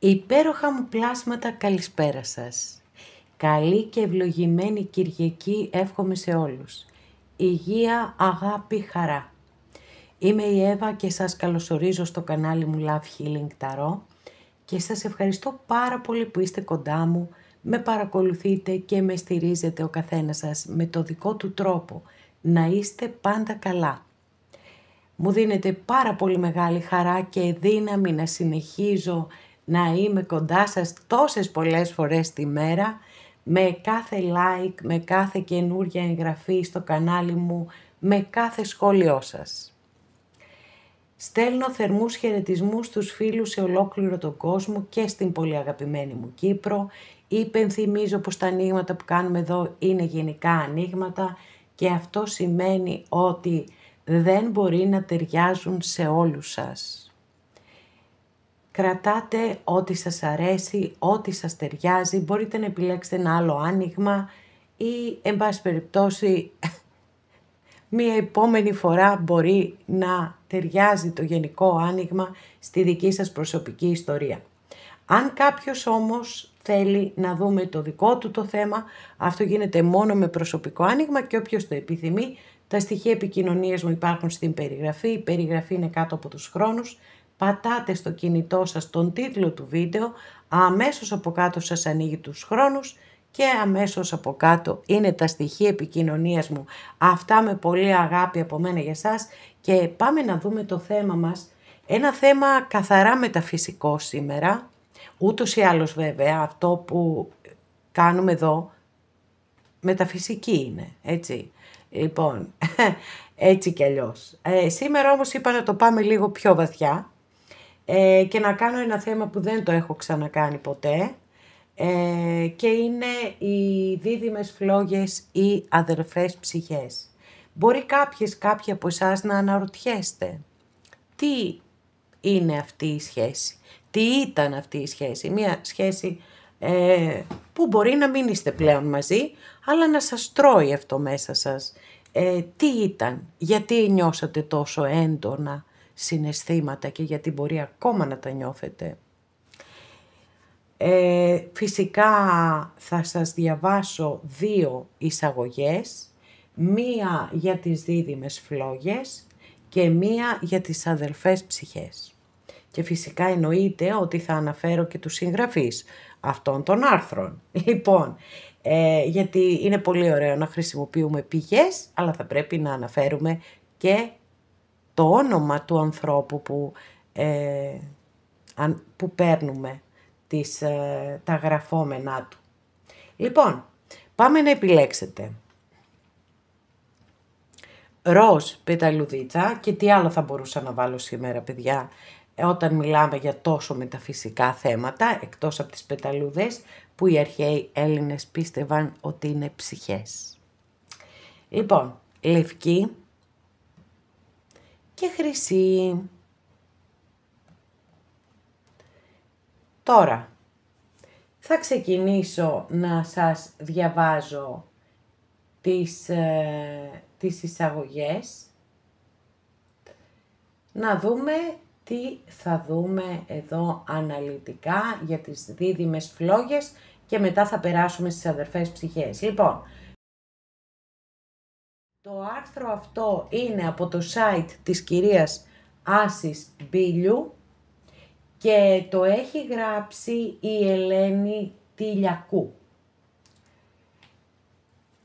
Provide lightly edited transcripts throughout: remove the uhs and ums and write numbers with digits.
Υπέροχα μου πλάσματα, καλησπέρα σας. Καλή και ευλογημένη Κυριακή εύχομαι σε όλους. Υγεία, αγάπη, χαρά. Είμαι η Εύα και σας καλωσορίζω στο κανάλι μου Love Healing Tarot και σας ευχαριστώ πάρα πολύ που είστε κοντά μου, με παρακολουθείτε και με στηρίζετε ο καθένας σας με το δικό του τρόπο. Να είστε πάντα καλά. Μου δίνετε πάρα πολύ μεγάλη χαρά και δύναμη να συνεχίζω να είμαι κοντά σας τόσες πολλές φορές τη μέρα, με κάθε like, με κάθε καινούρια εγγραφή στο κανάλι μου, με κάθε σχόλιο σας. Στέλνω θερμούς χαιρετισμούς στους φίλους σε ολόκληρο τον κόσμο και στην πολύ αγαπημένη μου Κύπρο. Υπενθυμίζω πως τα ανοίγματα που κάνουμε εδώ είναι γενικά ανοίγματα και αυτό σημαίνει ότι δεν μπορεί να ταιριάζουν σε όλους σας. Κρατάτε ό,τι σας αρέσει, ό,τι σας ταιριάζει, μπορείτε να επιλέξετε ένα άλλο άνοιγμα ή, εν πάση περιπτώσει, μία επόμενη φορά μπορεί να ταιριάζει το γενικό άνοιγμα στη δική σας προσωπική ιστορία. Αν κάποιος όμως θέλει να δούμε το δικό του το θέμα, αυτό γίνεται μόνο με προσωπικό άνοιγμα και όποιος το επιθυμεί, τα στοιχεία επικοινωνίας μου υπάρχουν στην περιγραφή, η περιγραφή είναι κάτω από τους χρόνους, πατάτε στο κινητό σας τον τίτλο του βίντεο, αμέσως από κάτω σας ανοίγει τους χρόνους και αμέσως από κάτω είναι τα στοιχεία επικοινωνίας μου. Αυτά με πολύ αγάπη από μένα για σας και πάμε να δούμε το θέμα μας. Ένα θέμα καθαρά μεταφυσικό σήμερα, ούτως ή άλλως βέβαια αυτό που κάνουμε εδώ μεταφυσική είναι, έτσι. Λοιπόν, έτσι κι αλλιώς. Σήμερα όμως είπα να το πάμε λίγο πιο βαθιά και να κάνω ένα θέμα που δεν το έχω ξανακάνει ποτέ και είναι οι δίδυμες φλόγες ή αδερφές ψυχές. Μπορεί κάποιοι από εσάς να αναρωτιέστε τι είναι αυτή η σχέση, τι ήταν αυτή η σχέση, μια σχέση που μπορεί να μην είστε πλέον μαζί, αλλά να σας τρώει αυτό μέσα σας. Τι ήταν, γιατί νιώσατε τόσο έντονα συναισθήματα και γιατί μπορεί ακόμα να τα νιώθετε. Φυσικά θα σας διαβάσω δύο εισαγωγές, μία για τις δίδυμες φλόγες και μία για τις αδελφές ψυχές. Και φυσικά εννοείται ότι θα αναφέρω και τους συγγραφείς αυτών των άρθρων. Λοιπόν, γιατί είναι πολύ ωραίο να χρησιμοποιούμε πηγές, αλλά θα πρέπει να αναφέρουμε και το όνομα του ανθρώπου που παίρνουμε τα γραφόμενά του. Λοιπόν, πάμε να επιλέξετε. Ροζ πεταλουδίτσα, και τι άλλο θα μπορούσα να βάλω σήμερα, παιδιά, όταν μιλάμε για τόσο μεταφυσικά θέματα, εκτός από τις πεταλούδες που οι αρχαίοι Έλληνες πίστευαν ότι είναι ψυχές. Λοιπόν, λευκή και χρυσή. Τώρα, θα ξεκινήσω να σας διαβάζω τις εισαγωγές, να δούμε τι θα δούμε εδώ αναλυτικά για τις δίδυμες φλόγες και μετά θα περάσουμε στις αδερφές ψυχές. Λοιπόν, το άρθρο αυτό είναι από το site της κυρίας Άσης Μπίλιου και το έχει γράψει η Ελένη Τηλιακού.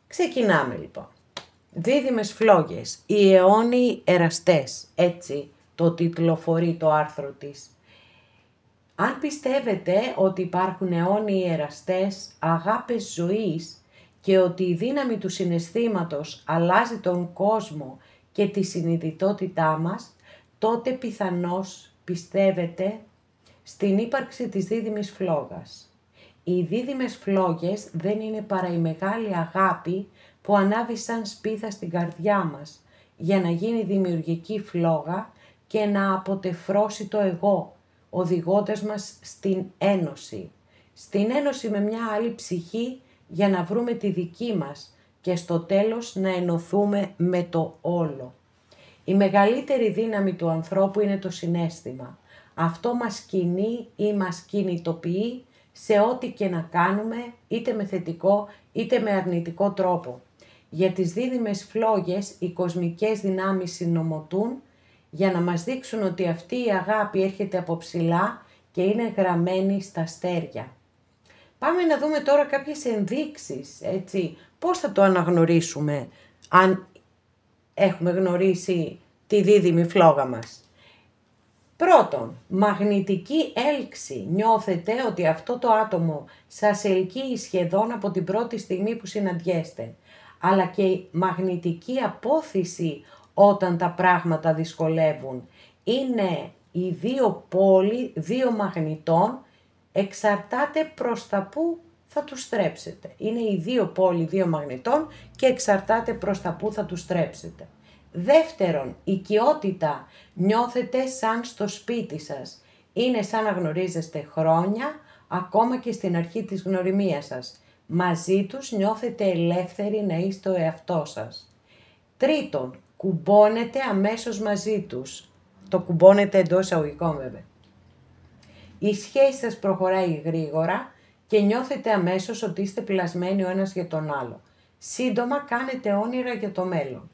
Ξεκινάμε λοιπόν. Δίδυμες φλόγες, οι αιώνιοι εραστές, έτσι το τιτλοφορεί το άρθρο της. Αν πιστεύετε ότι υπάρχουν αιώνιοι εραστές, αγάπες ζωής και ότι η δύναμη του συναισθήματος αλλάζει τον κόσμο και τη συνειδητότητά μας, τότε πιθανώς πιστεύετε στην ύπαρξη της δίδυμης φλόγας. Οι δίδυμες φλόγες δεν είναι παρά η μεγάλη αγάπη που ανάβει σαν σπίθα στην καρδιά μας για να γίνει δημιουργική φλόγα και να αποτεφρώσει το εγώ, οδηγώντας μας στην ένωση. Στην ένωση με μια άλλη ψυχή για να βρούμε τη δική μας και στο τέλος να ενωθούμε με το όλο. Η μεγαλύτερη δύναμη του ανθρώπου είναι το συναίσθημα. Αυτό μας κινεί ή μας κινητοποιεί σε ό,τι και να κάνουμε, είτε με θετικό είτε με αρνητικό τρόπο. Για τις δίδυμες φλόγες οι κοσμικές δυνάμεις συνομωτούν για να μας δείξουν ότι αυτή η αγάπη έρχεται από ψηλά και είναι γραμμένη στα αστέρια. Πάμε να δούμε τώρα κάποιες ενδείξεις, έτσι, πώς θα το αναγνωρίσουμε αν έχουμε γνωρίσει τη δίδυμη φλόγα μας. Πρώτον, μαγνητική έλξη. Νιώθετε ότι αυτό το άτομο σας ελκύει σχεδόν από την πρώτη στιγμή που συναντιέστε. Αλλά και η μαγνητική απόθυση όταν τα πράγματα δυσκολεύουν. Είναι οι δύο πόλοι, δύο μαγνητών, εξαρτάται προς τα που θα τους στρέψετε. Είναι οι δύο πόλοι, δύο μαγνητών και εξαρτάται προς τα που θα τους στρέψετε. Δεύτερον, οικειότητα. Νιώθετε σαν στο σπίτι σας. Είναι σαν να γνωρίζεστε χρόνια, ακόμα και στην αρχή της γνωριμίας σας. Μαζί τους νιώθετε ελεύθεροι να είστε ο εαυτός σας. Τρίτον, κουμπώνετε αμέσως μαζί τους. Το κουμπώνετε εντός εισαγωγικών βέβαια. Η σχέση σας προχωράει γρήγορα και νιώθετε αμέσως ότι είστε πλασμένοι ο ένας για τον άλλο. Σύντομα κάνετε όνειρα για το μέλλον.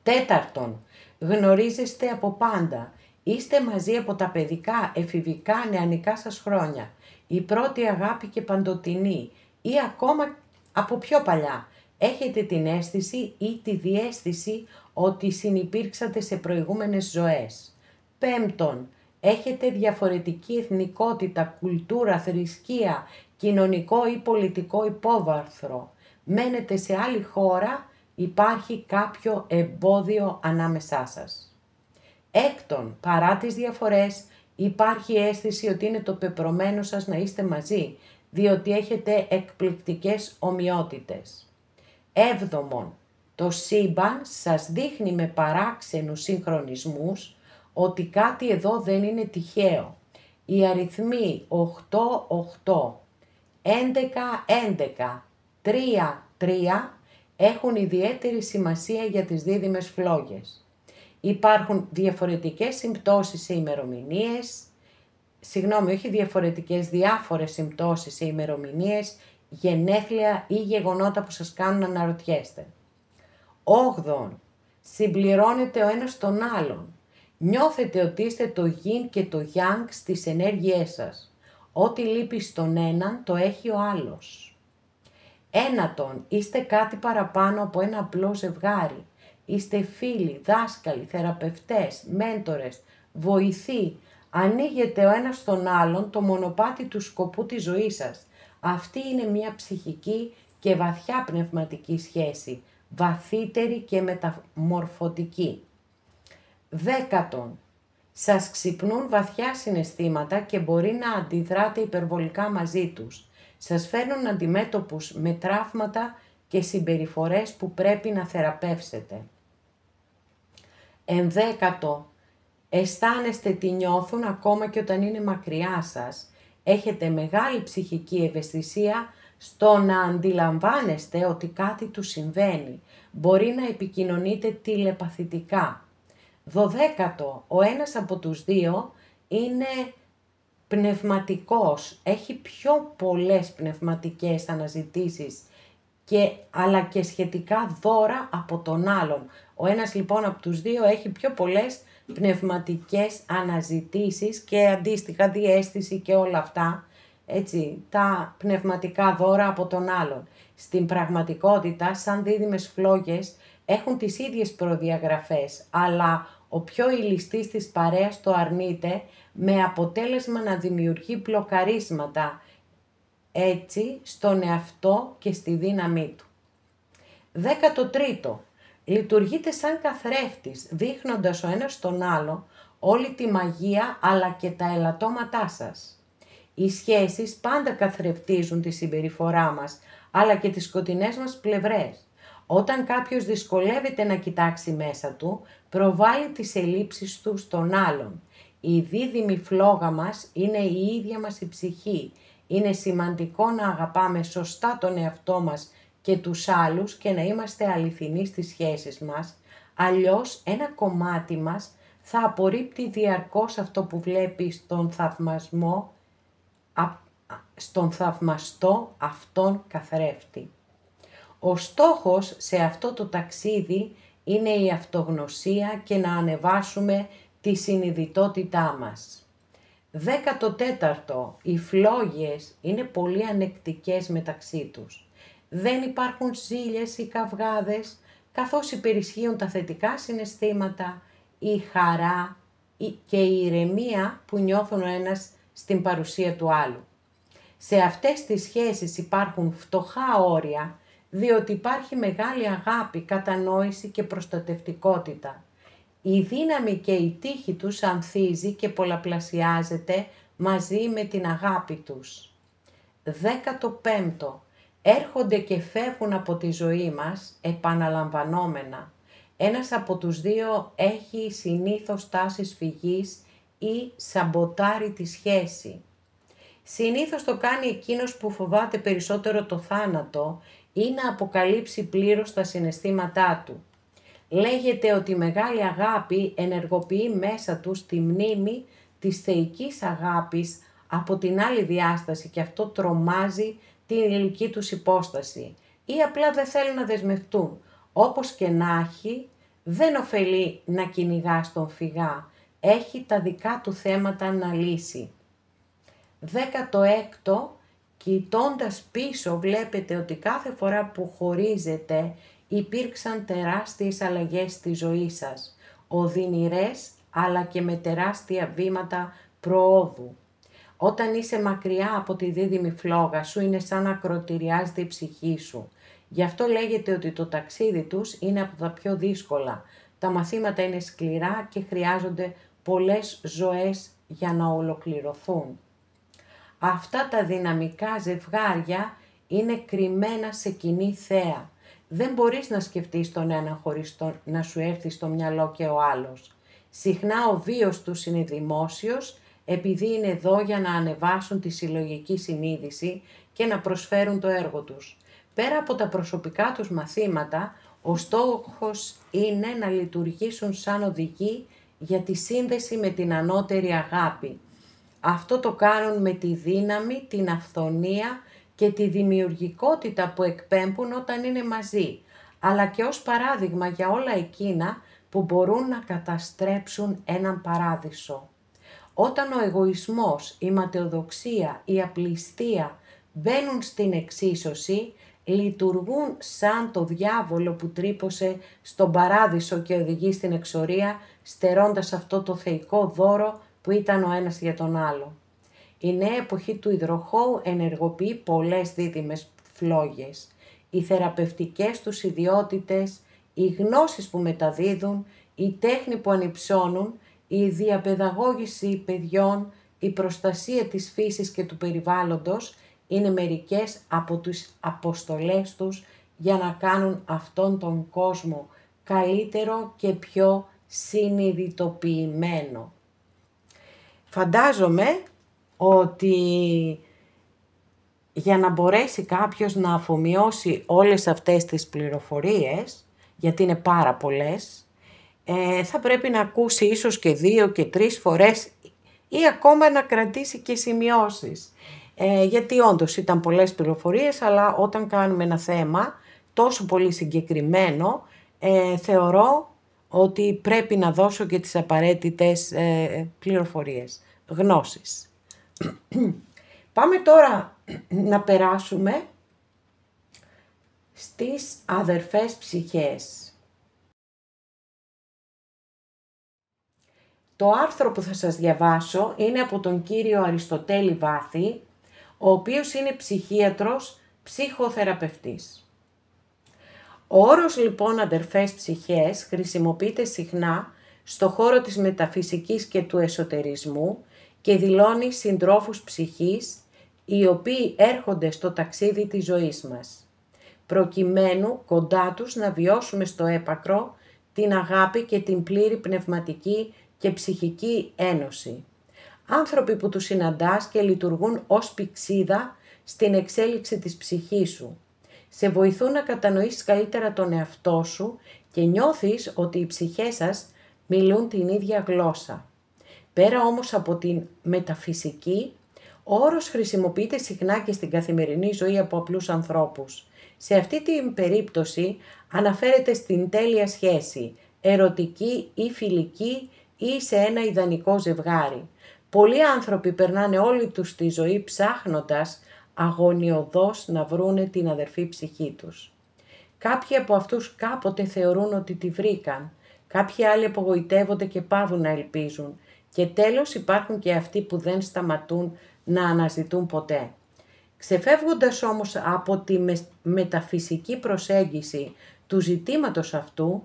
Τέταρτον, γνωρίζεστε από πάντα. Είστε μαζί από τα παιδικά, εφηβικά, νεανικά σας χρόνια. Η πρώτη αγάπη και παντοτινή ή ακόμα από πιο παλιά. Έχετε την αίσθηση ή τη διαίσθηση ότι συνυπήρξατε σε προηγούμενες ζωές. Πέμπτον, έχετε διαφορετική εθνικότητα, κουλτούρα, θρησκεία, κοινωνικό ή πολιτικό υπόβαρθρο. Μένετε σε άλλη χώρα, υπάρχει κάποιο εμπόδιο ανάμεσά σας. Έκτον, παρά τις διαφορές, υπάρχει αίσθηση ότι είναι το πεπρωμένο σας να είστε μαζί, διότι έχετε εκπληκτικές ομοιότητες. Έβδομον, το σύμπαν σας δείχνει με παράξενους συγχρονισμούς ότι κάτι εδώ δεν είναι τυχαίο. Οι αριθμοί 8-8, 11-11, 3-3 έχουν ιδιαίτερη σημασία για τις δίδυμες φλόγες. Υπάρχουν διαφορετικές συμπτώσεις σε ημερομηνίες, διάφορες συμπτώσεις σε ημερομηνίες, γενέθλια ή γεγονότα που σας κάνουν να αναρωτιέστε. Όγδον, συμπληρώνετε ο ένας τον άλλον. Νιώθετε ότι είστε το γιν και το γιάνγκ στις ενέργειές σας. Ό,τι λείπει στον έναν το έχει ο άλλος. Ένατον, είστε κάτι παραπάνω από ένα απλό ζευγάρι. Είστε φίλοι, δάσκαλοι, θεραπευτές, μέντορες, βοηθοί. Ανοίγετε ο ένας στον άλλον το μονοπάτι του σκοπού της ζωής σας. Αυτή είναι μια ψυχική και βαθιά πνευματική σχέση, βαθύτερη και μεταμορφωτική. Δέκατον, σας ξυπνούν βαθιά συναισθήματα και μπορεί να αντιδράτε υπερβολικά μαζί τους. Σας φέρνουν αντιμέτωπους με τραύματα και συμπεριφορές που πρέπει να θεραπεύσετε. Ενδέκατο, αισθάνεστε τι νιώθουν ακόμα και όταν είναι μακριά σας. Έχετε μεγάλη ψυχική ευαισθησία στο να αντιλαμβάνεστε ότι κάτι του συμβαίνει. Μπορεί να επικοινωνείτε τηλεπαθητικά. 12. Ο ένας από τους δύο είναι πνευματικός. Έχει πιο πολλές πνευματικές αναζητήσεις αλλά και σχετικά δώρα από τον άλλον. Ο ένας λοιπόν από τους δύο έχει πιο πολλές πνευματικές αναζητήσεις και αντίστοιχα διαίσθηση και όλα αυτά, έτσι, τα πνευματικά δώρα από τον άλλον. Στην πραγματικότητα, σαν δίδυμες φλόγες, έχουν τις ίδιες προδιαγραφές, αλλά ο πιο ηλιστής της παρέας το αρνείται με αποτέλεσμα να δημιουργεί μπλοκαρίσματα, έτσι, στον εαυτό και στη δύναμή του. 13. Λειτουργείτε σαν καθρέφτης, δείχνοντας ο ένας τον άλλο όλη τη μαγεία αλλά και τα ελαττώματά σας. Οι σχέσεις πάντα καθρεφτίζουν τη συμπεριφορά μας, αλλά και τις σκοτεινές μας πλευρές. Όταν κάποιος δυσκολεύεται να κοιτάξει μέσα του, προβάλλει τις ελλείψεις του στον άλλον. Η δίδυμη φλόγα μας είναι η ίδια μας η ψυχή. Είναι σημαντικό να αγαπάμε σωστά τον εαυτό μας και τους άλλους και να είμαστε αληθινοί στις σχέσεις μας, Αλλιώς ένα κομμάτι μας θα απορρίπτει διαρκώς αυτό που βλέπει στον θαυμαστό αυτόν καθρέφτη. Ο στόχος σε αυτό το ταξίδι είναι η αυτογνωσία και να ανεβάσουμε τη συνειδητότητά μας. 14. Οι φλόγες είναι πολύ ανεκτικές μεταξύ τους. Δεν υπάρχουν ζήλιες ή καυγάδες, καθώς υπερισχύουν τα θετικά συναισθήματα, η χαρά και η ηρεμία που νιώθουν ο ένας στην παρουσία του άλλου. Σε αυτές τις σχέσεις υπάρχουν φτωχά όρια, διότι υπάρχει μεγάλη αγάπη, κατανόηση και προστατευτικότητα. Η δύναμη και η τύχη τους ανθίζει και πολλαπλασιάζεται μαζί με την αγάπη τους. 15. Έρχονται και φεύγουν από τη ζωή μας επαναλαμβανόμενα. Ένας από τους δύο έχει συνήθως τάσεις φυγής ή σαμποτάρει τη σχέση. Συνήθως το κάνει εκείνος που φοβάται περισσότερο το θάνατο ή να αποκαλύψει πλήρως τα συναισθήματά του. Λέγεται ότι η μεγάλη αγάπη ενεργοποιεί μέσα τους τη μνήμη της θεϊκής αγάπης από την άλλη διάσταση και αυτό τρομάζει την υλική τους υπόσταση ή απλά δεν θέλουν να δεσμευτούν. Όπως και να έχει, δεν ωφελεί να κυνηγά τον φυγά, έχει τα δικά του θέματα να λύσει. 16. Κοιτώντας πίσω βλέπετε ότι κάθε φορά που χωρίζετε υπήρξαν τεράστιες αλλαγές στη ζωή σας, οδυνηρές αλλά και με τεράστια βήματα προόδου. Όταν είσαι μακριά από τη δίδυμη φλόγα σου είναι σαν να ακροτηριάζεται η ψυχή σου. Γι' αυτό λέγεται ότι το ταξίδι τους είναι από τα πιο δύσκολα. Τα μαθήματα είναι σκληρά και χρειάζονται πολλές ζωές για να ολοκληρωθούν. Αυτά τα δυναμικά ζευγάρια είναι κρυμμένα σε κοινή θέα. Δεν μπορείς να σκεφτείς τον έναν χωρίς να σου έρθει στο μυαλό και ο άλλος. Συχνά ο βίος τους είναι δημόσιος, επειδή είναι εδώ για να ανεβάσουν τη συλλογική συνείδηση και να προσφέρουν το έργο τους. Πέρα από τα προσωπικά τους μαθήματα, ο στόχος είναι να λειτουργήσουν σαν οδηγοί για τη σύνδεση με την ανώτερη αγάπη. Αυτό το κάνουν με τη δύναμη, την αυθονία και τη δημιουργικότητα που εκπέμπουν όταν είναι μαζί, αλλά και ως παράδειγμα για όλα εκείνα που μπορούν να καταστρέψουν έναν παράδεισο. Όταν ο εγωισμός, η ματαιοδοξία, η απληστία μπαίνουν στην εξίσωση, λειτουργούν σαν το διάβολο που τρύπωσε στον παράδεισο και οδηγεί στην εξορία, στερώντας αυτό το θεϊκό δώρο που ήταν ο ένας για τον άλλο. Η νέα εποχή του υδροχόου ενεργοποιεί πολλές δίδυμες φλόγες. Οι θεραπευτικές τους ιδιότητες, οι γνώσεις που μεταδίδουν, η τέχνη που ανυψώνουν, η διαπαιδαγώγηση παιδιών, η προστασία της φύσης και του περιβάλλοντος είναι μερικές από τις αποστολές τους για να κάνουν αυτόν τον κόσμο καλύτερο και πιο συνειδητοποιημένο. Φαντάζομαι ότι για να μπορέσει κάποιος να αφομοιώσει όλες αυτές τις πληροφορίες, γιατί είναι πάρα πολλές, θα πρέπει να ακούσει ίσως και 2 και 3 φορές ή ακόμα να κρατήσει και σημειώσεις. Γιατί όντως ήταν πολλές πληροφορίες, αλλά όταν κάνουμε ένα θέμα τόσο πολύ συγκεκριμένο, θεωρώ ότι πρέπει να δώσω και τις απαραίτητες πληροφορίες, γνώσεις. Πάμε τώρα να περάσουμε στις αδερφές ψυχές. Το άρθρο που θα σας διαβάσω είναι από τον κύριο Αριστοτέλη Βάθη, ο οποίος είναι ψυχίατρος, ψυχοθεραπευτής. Ο όρος λοιπόν αδερφές ψυχές χρησιμοποιείται συχνά στο χώρο της μεταφυσικής και του εσωτερισμού και δηλώνει συντρόφους ψυχής, οι οποίοι έρχονται στο ταξίδι της ζωής μας, προκειμένου κοντά τους να βιώσουμε στο έπακρο την αγάπη και την πλήρη πνευματική και ψυχική ένωση. Άνθρωποι που τους συναντάς και λειτουργούν ως πηξίδα στην εξέλιξη της ψυχής σου. Σε βοηθούν να κατανοήσεις καλύτερα τον εαυτό σου και νιώθεις ότι οι ψυχές σας μιλούν την ίδια γλώσσα. Πέρα όμως από την μεταφυσική, ο όρος χρησιμοποιείται συχνά και στην καθημερινή ζωή από απλούς ανθρώπους. Σε αυτή την περίπτωση αναφέρεται στην τέλεια σχέση, ερωτική ή φιλική ή σε ένα ιδανικό ζευγάρι. Πολλοί άνθρωποι περνάνε όλη τους τη ζωή ψάχνοντας αγωνιωδώς να βρούνε την αδερφή ψυχή τους. Κάποιοι από αυτούς κάποτε θεωρούν ότι τη βρήκαν, κάποιοι άλλοι απογοητεύονται και πάβουν να ελπίζουν και τέλος υπάρχουν και αυτοί που δεν σταματούν να αναζητούν ποτέ. Ξεφεύγοντας όμως από τη μεταφυσική προσέγγιση του ζητήματος αυτού,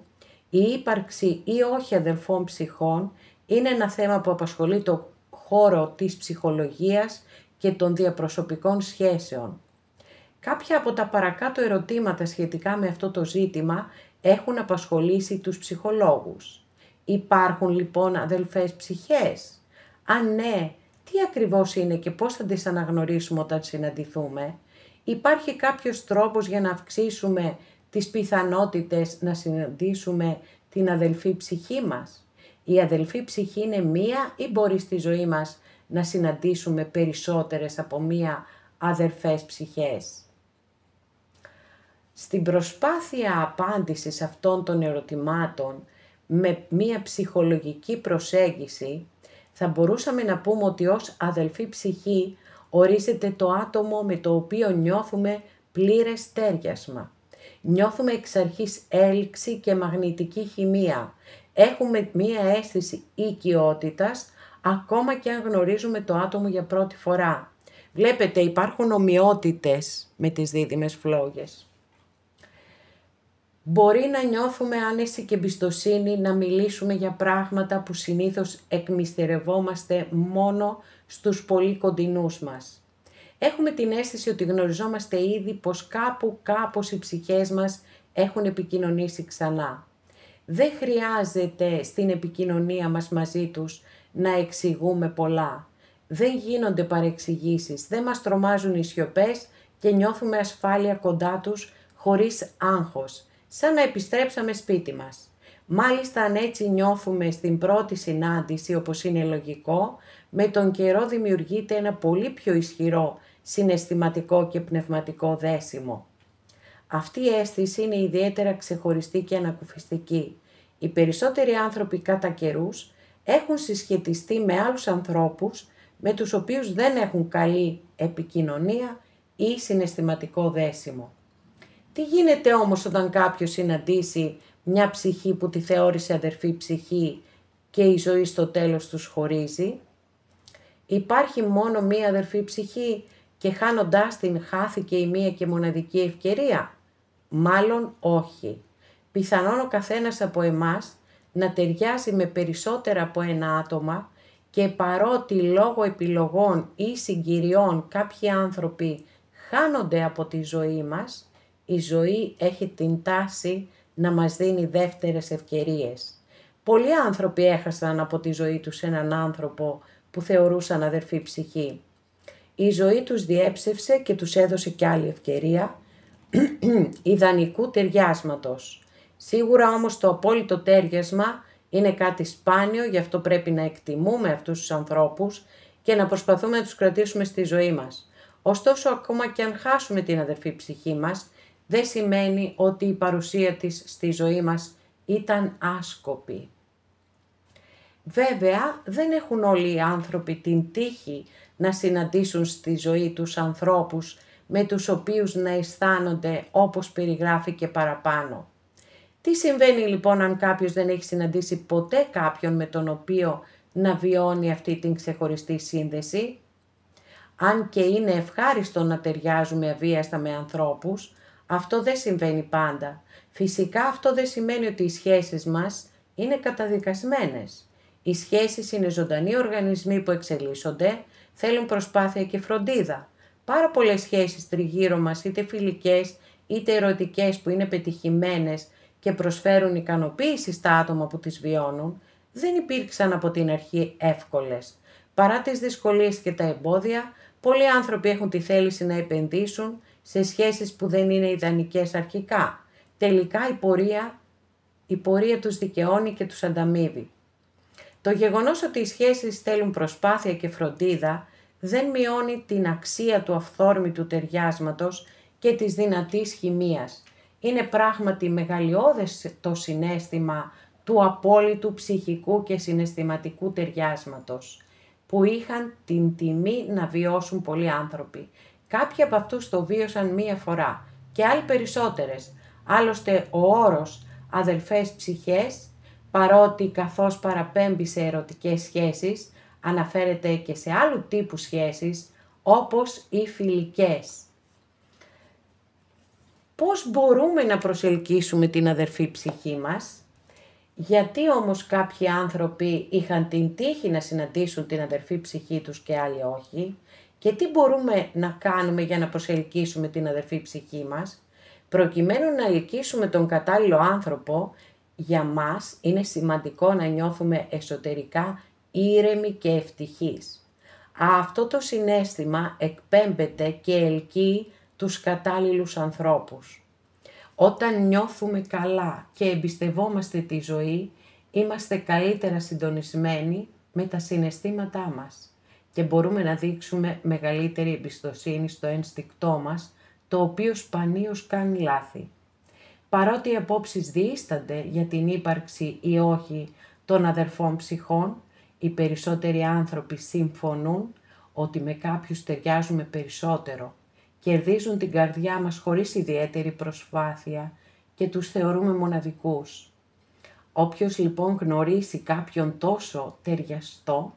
η ύπαρξη ή όχι αδελφών ψυχών είναι ένα θέμα που απασχολεί το χώρο της ψυχολογίας και των διαπροσωπικών σχέσεων. Κάποια από τα παρακάτω ερωτήματα σχετικά με αυτό το ζήτημα έχουν απασχολήσει τους ψυχολόγους. Υπάρχουν λοιπόν αδελφές ψυχές? Αν ναι, τι ακριβώς είναι και πώς θα τις αναγνωρίσουμε όταν συναντηθούμε? Υπάρχει κάποιος τρόπος για να αυξήσουμε τις πιθανότητες να συναντήσουμε την αδελφή ψυχή μας? Η αδελφή ψυχή είναι μία ή μπορεί στη ζωή μας να συναντήσουμε περισσότερες από μία αδελφές ψυχές? Στην προσπάθεια απάντησης αυτών των ερωτημάτων με μία ψυχολογική προσέγγιση θα μπορούσαμε να πούμε ότι ως αδελφή ψυχή ορίζεται το άτομο με το οποίο νιώθουμε πλήρες τέριασμα. Νιώθουμε εξ αρχής έλξη και μαγνητική χημεία. Έχουμε μία αίσθηση οικειότητας ακόμα και αν γνωρίζουμε το άτομο για πρώτη φορά. Βλέπετε, υπάρχουν ομοιότητες με τις δίδυμες φλόγες. Μπορεί να νιώθουμε άνεση και εμπιστοσύνη να μιλήσουμε για πράγματα που συνήθως εκμυστερευόμαστε μόνο στους πολύ κοντινούς μας. Έχουμε την αίσθηση ότι γνωριζόμαστε ήδη πως κάπως οι ψυχές μας έχουν επικοινωνήσει ξανά. Δεν χρειάζεται στην επικοινωνία μας μαζί τους να εξηγούμε πολλά. Δεν γίνονται παρεξηγήσεις, δεν μας τρομάζουν οι σιωπές και νιώθουμε ασφάλεια κοντά τους χωρίς άγχος, σαν να επιστρέψαμε σπίτι μας. Μάλιστα αν έτσι νιώθουμε στην πρώτη συνάντηση, όπως είναι λογικό, με τον καιρό δημιουργείται ένα πολύ πιο ισχυρό συναισθηματικό και πνευματικό δέσιμο. Αυτή η αίσθηση είναι ιδιαίτερα ξεχωριστή και ανακουφιστική. Οι περισσότεροι άνθρωποι κατά καιρούς έχουν συσχετιστεί με άλλους ανθρώπους με τους οποίους δεν έχουν καλή επικοινωνία ή συναισθηματικό δέσιμο. Τι γίνεται όμως όταν κάποιος συναντήσει μια ψυχή που τη θεώρησε αδερφή ψυχή και η ζωή στο τέλος τους χωρίζει? Υπάρχει μόνο μία αδερφή ψυχή και χάνοντάς την χάθηκε η μία και μοναδική ευκαιρία? Μάλλον όχι. Πιθανόν ο καθένας από εμάς να ταιριάζει με περισσότερα από ένα άτομα και παρότι λόγω επιλογών ή συγκυριών κάποιοι άνθρωποι χάνονται από τη ζωή μας, η ζωή έχει την τάση να μας δίνει δεύτερες ευκαιρίες. Πολλοί άνθρωποι έχασαν από τη ζωή τους έναν άνθρωπο που θεωρούσαν αδερφή ψυχή. Η ζωή τους διέψευσε και τους έδωσε κι άλλη ευκαιρία ιδανικού ταιριάσματος. Σίγουρα όμως το απόλυτο τέριασμα είναι κάτι σπάνιο, γι' αυτό πρέπει να εκτιμούμε αυτούς τους ανθρώπους και να προσπαθούμε να τους κρατήσουμε στη ζωή μας. Ωστόσο, ακόμα και αν χάσουμε την αδερφή ψυχή μας, δεν σημαίνει ότι η παρουσία της στη ζωή μας ήταν άσκοπη. Βέβαια, δεν έχουν όλοι οι άνθρωποι την τύχη να συναντήσουν στη ζωή τους ανθρώπους με τους οποίους να αισθάνονται όπως περιγράφει και παραπάνω. Τι συμβαίνει λοιπόν αν κάποιος δεν έχει συναντήσει ποτέ κάποιον με τον οποίο να βιώνει αυτή την ξεχωριστή σύνδεση? Αν και είναι ευχάριστο να ταιριάζουμε αβίαστα με ανθρώπους, αυτό δεν συμβαίνει πάντα. Φυσικά αυτό δεν σημαίνει ότι οι σχέσεις μας είναι καταδικασμένες. Οι σχέσεις είναι ζωντανοί οργανισμοί που εξελίσσονται, θέλουν προσπάθεια και φροντίδα. Πάρα πολλές σχέσεις τριγύρω μας, είτε φιλικές είτε ερωτικές, που είναι πετυχημένες και προσφέρουν ικανοποίηση στα άτομα που τις βιώνουν, δεν υπήρξαν από την αρχή εύκολες. Παρά τις δυσκολίες και τα εμπόδια, πολλοί άνθρωποι έχουν τη θέληση να επενδύσουν σε σχέσεις που δεν είναι ιδανικές αρχικά. Τελικά η πορεία τους δικαιώνει και τους ανταμείβει. Το γεγονός ότι οι σχέσεις θέλουν προσπάθεια και φροντίδα δεν μειώνει την αξία του αυθόρμητου ταιριάσματος και της δυνατής χημείας. Είναι πράγματι μεγαλειώδες το συναίσθημα του απόλυτου ψυχικού και συναισθηματικού ταιριάσματος, που είχαν την τιμή να βιώσουν πολλοί άνθρωποι. Κάποιοι από αυτούς το βίωσαν μία φορά και άλλοι περισσότερες. Άλλωστε ο όρος αδελφές ψυχές, παρότι καθώς παραπέμπει σε ερωτικές σχέσεις, αναφέρεται και σε άλλου τύπου σχέσεις, όπως οι φιλικές. Πώς μπορούμε να προσελκύσουμε την αδερφή ψυχή μας? Γιατί όμως κάποιοι άνθρωποι είχαν την τύχη να συναντήσουν την αδερφή ψυχή τους και άλλοι όχι? Και τι μπορούμε να κάνουμε για να προσελκύσουμε την αδερφή ψυχή μας? Προκειμένου να ελκύσουμε τον κατάλληλο άνθρωπο, για μας είναι σημαντικό να νιώθουμε εσωτερικά ήρεμοι και ευτυχείς. Αυτό το συναίσθημα εκπέμπεται και ελκύει τους κατάλληλους ανθρώπους. Όταν νιώθουμε καλά και εμπιστευόμαστε τη ζωή, είμαστε καλύτερα συντονισμένοι με τα συναισθήματά μας και μπορούμε να δείξουμε μεγαλύτερη εμπιστοσύνη στο ένστικτό μας, το οποίο σπανίως κάνει λάθη. Παρότι οι απόψεις διείστανται για την ύπαρξη ή όχι των αδερφών ψυχών, οι περισσότεροι άνθρωποι συμφωνούν ότι με κάποιους ταιριάζουμε περισσότερο, κερδίζουν την καρδιά μας χωρίς ιδιαίτερη προσπάθεια και τους θεωρούμε μοναδικούς. Όποιος λοιπόν γνωρίσει κάποιον τόσο ταιριαστό,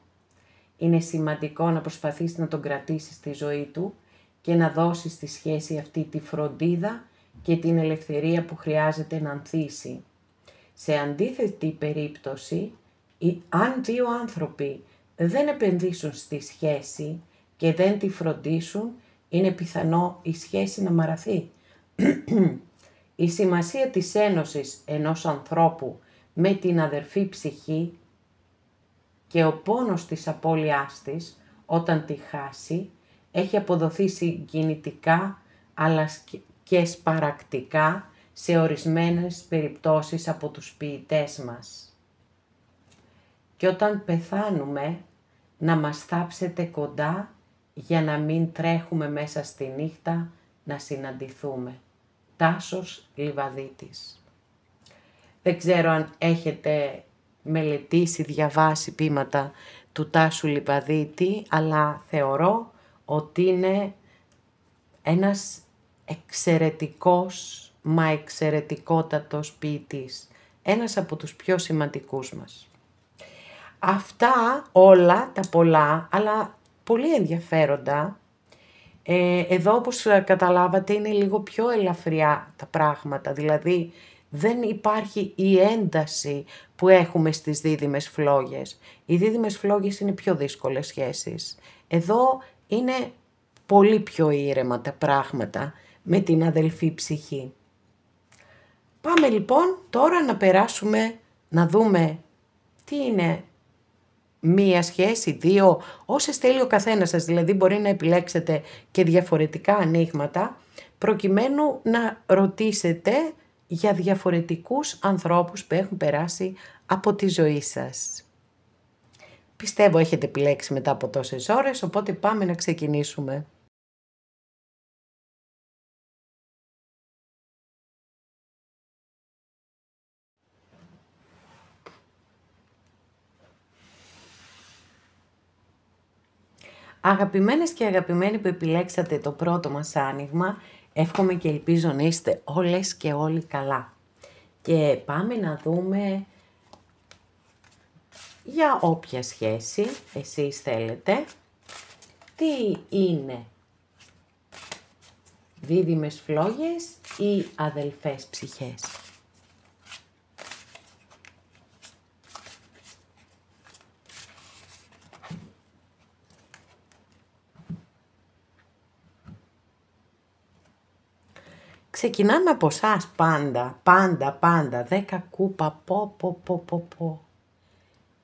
είναι σημαντικό να προσπαθήσει να τον κρατήσει στη ζωή του και να δώσει στη σχέση αυτή τη φροντίδα και την ελευθερία που χρειάζεται να ανθίσει. Σε αντίθετη περίπτωση, αν δύο άνθρωποι δεν επενδύσουν στη σχέση και δεν τη φροντίσουν, είναι πιθανό η σχέση να μαραθεί. Η σημασία της ένωσης ενός ανθρώπου με την αδερφή ψυχή και ο πόνος της απώλειάς της όταν τη χάσει έχει αποδοθεί συγκινητικά αλλά και σπαρακτικά σε ορισμένες περιπτώσεις από τους ποιητές μας. Και όταν πεθάνουμε, να μας θάψετε κοντά για να μην τρέχουμε μέσα στη νύχτα να συναντηθούμε. Τάσος Λιβαδίτης. Δεν ξέρω αν έχετε μελετήσει, διαβάσει ποίηματα του Τάσου Λιβαδίτη, αλλά θεωρώ ότι είναι ένας εξαιρετικός, μα εξαιρετικότατος ποιητής. Ένας από τους πιο σημαντικούς μας. Αυτά όλα τα πολλά, αλλά πολύ ενδιαφέροντα. Εδώ όπως καταλάβατε είναι λίγο πιο ελαφριά τα πράγματα, δηλαδή δεν υπάρχει η ένταση που έχουμε στις δίδυμες φλόγες. Οι δίδυμες φλόγες είναι πιο δύσκολες σχέσεις. Εδώ είναι πολύ πιο ήρεμα τα πράγματα με την αδελφή ψυχή. Πάμε λοιπόν τώρα να περάσουμε να δούμε τι είναι μία σχέση, δύο, όσες θέλει ο καθένας σας, δηλαδή μπορεί να επιλέξετε και διαφορετικά ανοίγματα, προκειμένου να ρωτήσετε για διαφορετικούς ανθρώπους που έχουν περάσει από τη ζωή σας. Πιστεύω έχετε επιλέξει μετά από τόσες ώρες, οπότε πάμε να ξεκινήσουμε. Αγαπημένες και αγαπημένοι που επιλέξατε το πρώτο μας άνοιγμα, εύχομαι και ελπίζω να είστε όλες και όλοι καλά. Και πάμε να δούμε για όποια σχέση εσείς θέλετε, τι είναι δίδυμες φλόγες ή αδελφές ψυχές. Ξεκινάμε από εσάς πάντα, 10 κούπα, πω.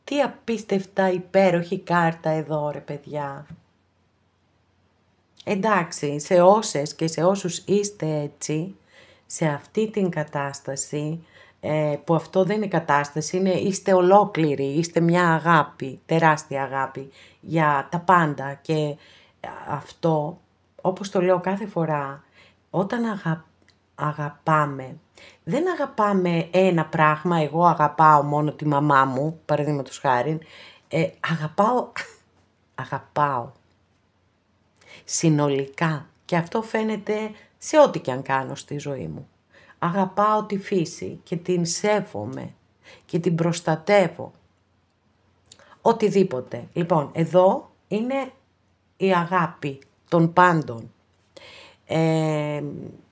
Τι απίστευτα υπέροχη κάρτα εδώ ρε παιδιά. Εντάξει, σε όσες και σε όσους είστε έτσι, σε αυτή την κατάσταση, που αυτό δεν είναι κατάσταση, είστε ολόκληροι, είστε μια αγάπη, τεράστια αγάπη για τα πάντα και αυτό, όπως το λέω κάθε φορά, όταν αγαπάμε, δεν αγαπάμε ένα πράγμα, εγώ αγαπάω μόνο τη μαμά μου, παραδείγματος χάριν, αγαπάω συνολικά και αυτό φαίνεται σε ό,τι και αν κάνω στη ζωή μου. Αγαπάω τη φύση και την σέβομαι και την προστατεύω. Οτιδήποτε. Λοιπόν, εδώ είναι η αγάπη των πάντων.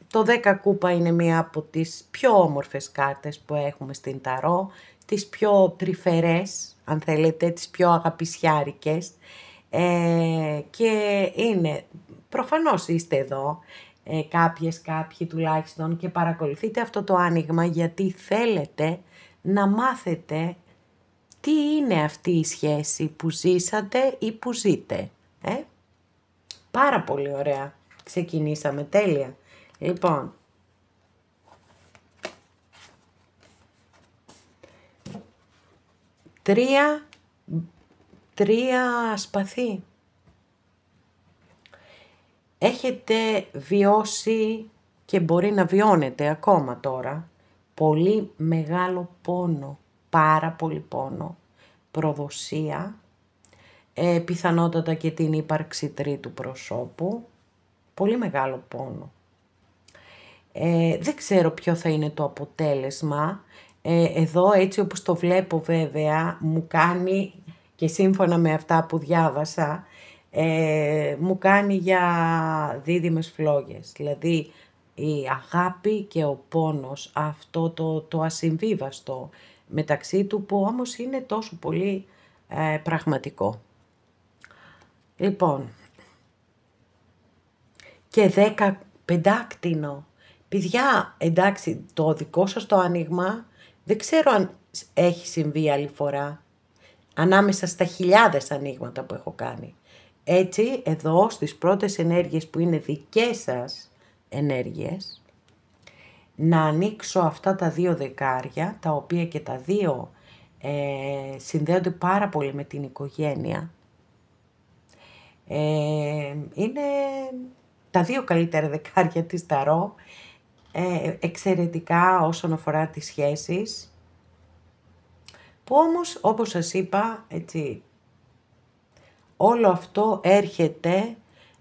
Το 10 κούπα είναι μία από τις πιο όμορφες κάρτες που έχουμε στην Ταρό, τις πιο τρυφερές, αν θέλετε, τις πιο αγαπησιάρικες. Και είναι, προφανώς είστε εδώ, κάποιοι τουλάχιστον, και παρακολουθείτε αυτό το άνοιγμα γιατί θέλετε να μάθετε τι είναι αυτή η σχέση που ζήσατε ή που ζείτε. Πάρα πολύ ωραία. Ξεκινήσαμε, τέλεια. Λοιπόν, τρία σπαθί. Έχετε βιώσει και μπορεί να βιώνετε ακόμα τώρα πολύ μεγάλο πόνο, πάρα πολύ πόνο, προδοσία, πιθανότατα και την ύπαρξη τρίτου προσώπου, πολύ μεγάλο πόνο. Δεν ξέρω ποιο θα είναι το αποτέλεσμα. Εδώ έτσι όπως το βλέπω βέβαια μου κάνει, και σύμφωνα με αυτά που διάβασα, μου κάνει για δίδυμες φλόγες. Δηλαδή η αγάπη και ο πόνος, αυτό το ασυμβίβαστο μεταξύ του, που όμως είναι τόσο πολύ πραγματικό. Λοιπόν, και 10 πεντάκτηνο. Παιδιά, εντάξει, το δικό σας το άνοιγμα δεν ξέρω αν έχει συμβεί άλλη φορά, ανάμεσα στα χιλιάδες ανοίγματα που έχω κάνει. Έτσι, εδώ στις πρώτες ενέργειες που είναι δικές σας ενέργειες, να ανοίξω αυτά τα 2 δεκάρια, τα οποία και τα δύο συνδέονται πάρα πολύ με την οικογένεια. Είναι τα 2 καλύτερα δεκάρια της Ταρό, εξαιρετικά όσον αφορά τις σχέσεις, που όμως, όπως σας είπα, έτσι, όλο αυτό έρχεται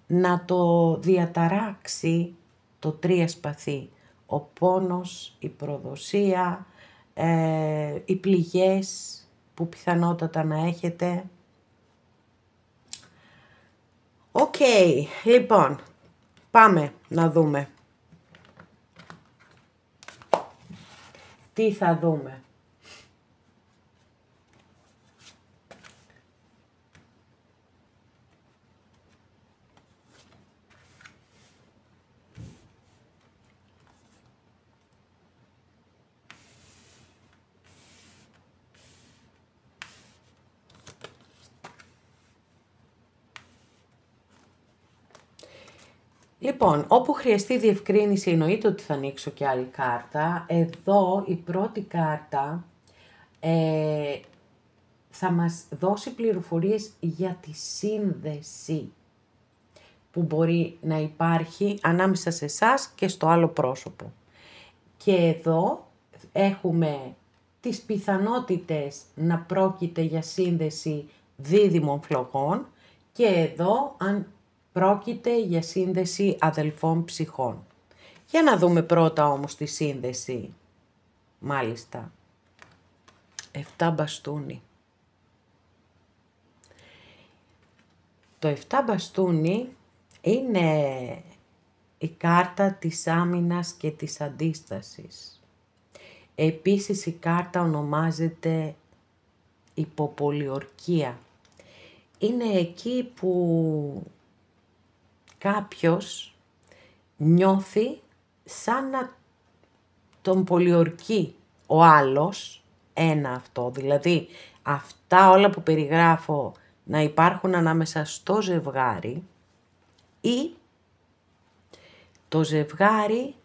να το διαταράξει το 3 σπαθί. Ο πόνος, η προδοσία, οι πληγές που πιθανότατα να έχετε. Οκ, λοιπόν, πάμε να δούμε. Τι θα δούμε. Λοιπόν, όπου χρειαστεί διευκρίνηση, εννοείται ότι θα ανοίξω και άλλη κάρτα. Εδώ η πρώτη κάρτα θα μας δώσει πληροφορίες για τη σύνδεση που μπορεί να υπάρχει ανάμεσα σε εσάς και στο άλλο πρόσωπο. Και εδώ έχουμε τις πιθανότητες να πρόκειται για σύνδεση δίδυμων φλογών και εδώ αν πρόκειται για σύνδεση αδελφών ψυχών. Για να δούμε πρώτα όμως τη σύνδεση. Μάλιστα. 7 μπαστούνι. Το 7 μπαστούνι είναι η κάρτα της άμυνας και της αντίστασης. Επίσης η κάρτα ονομάζεται υποπολιορκία. Είναι εκεί που κάποιος νιώθει σαν να τον πολιορκεί ο άλλος, ένα αυτό, δηλαδή αυτά όλα που περιγράφω να υπάρχουν ανάμεσα στο ζευγάρι, ή το ζευγάρι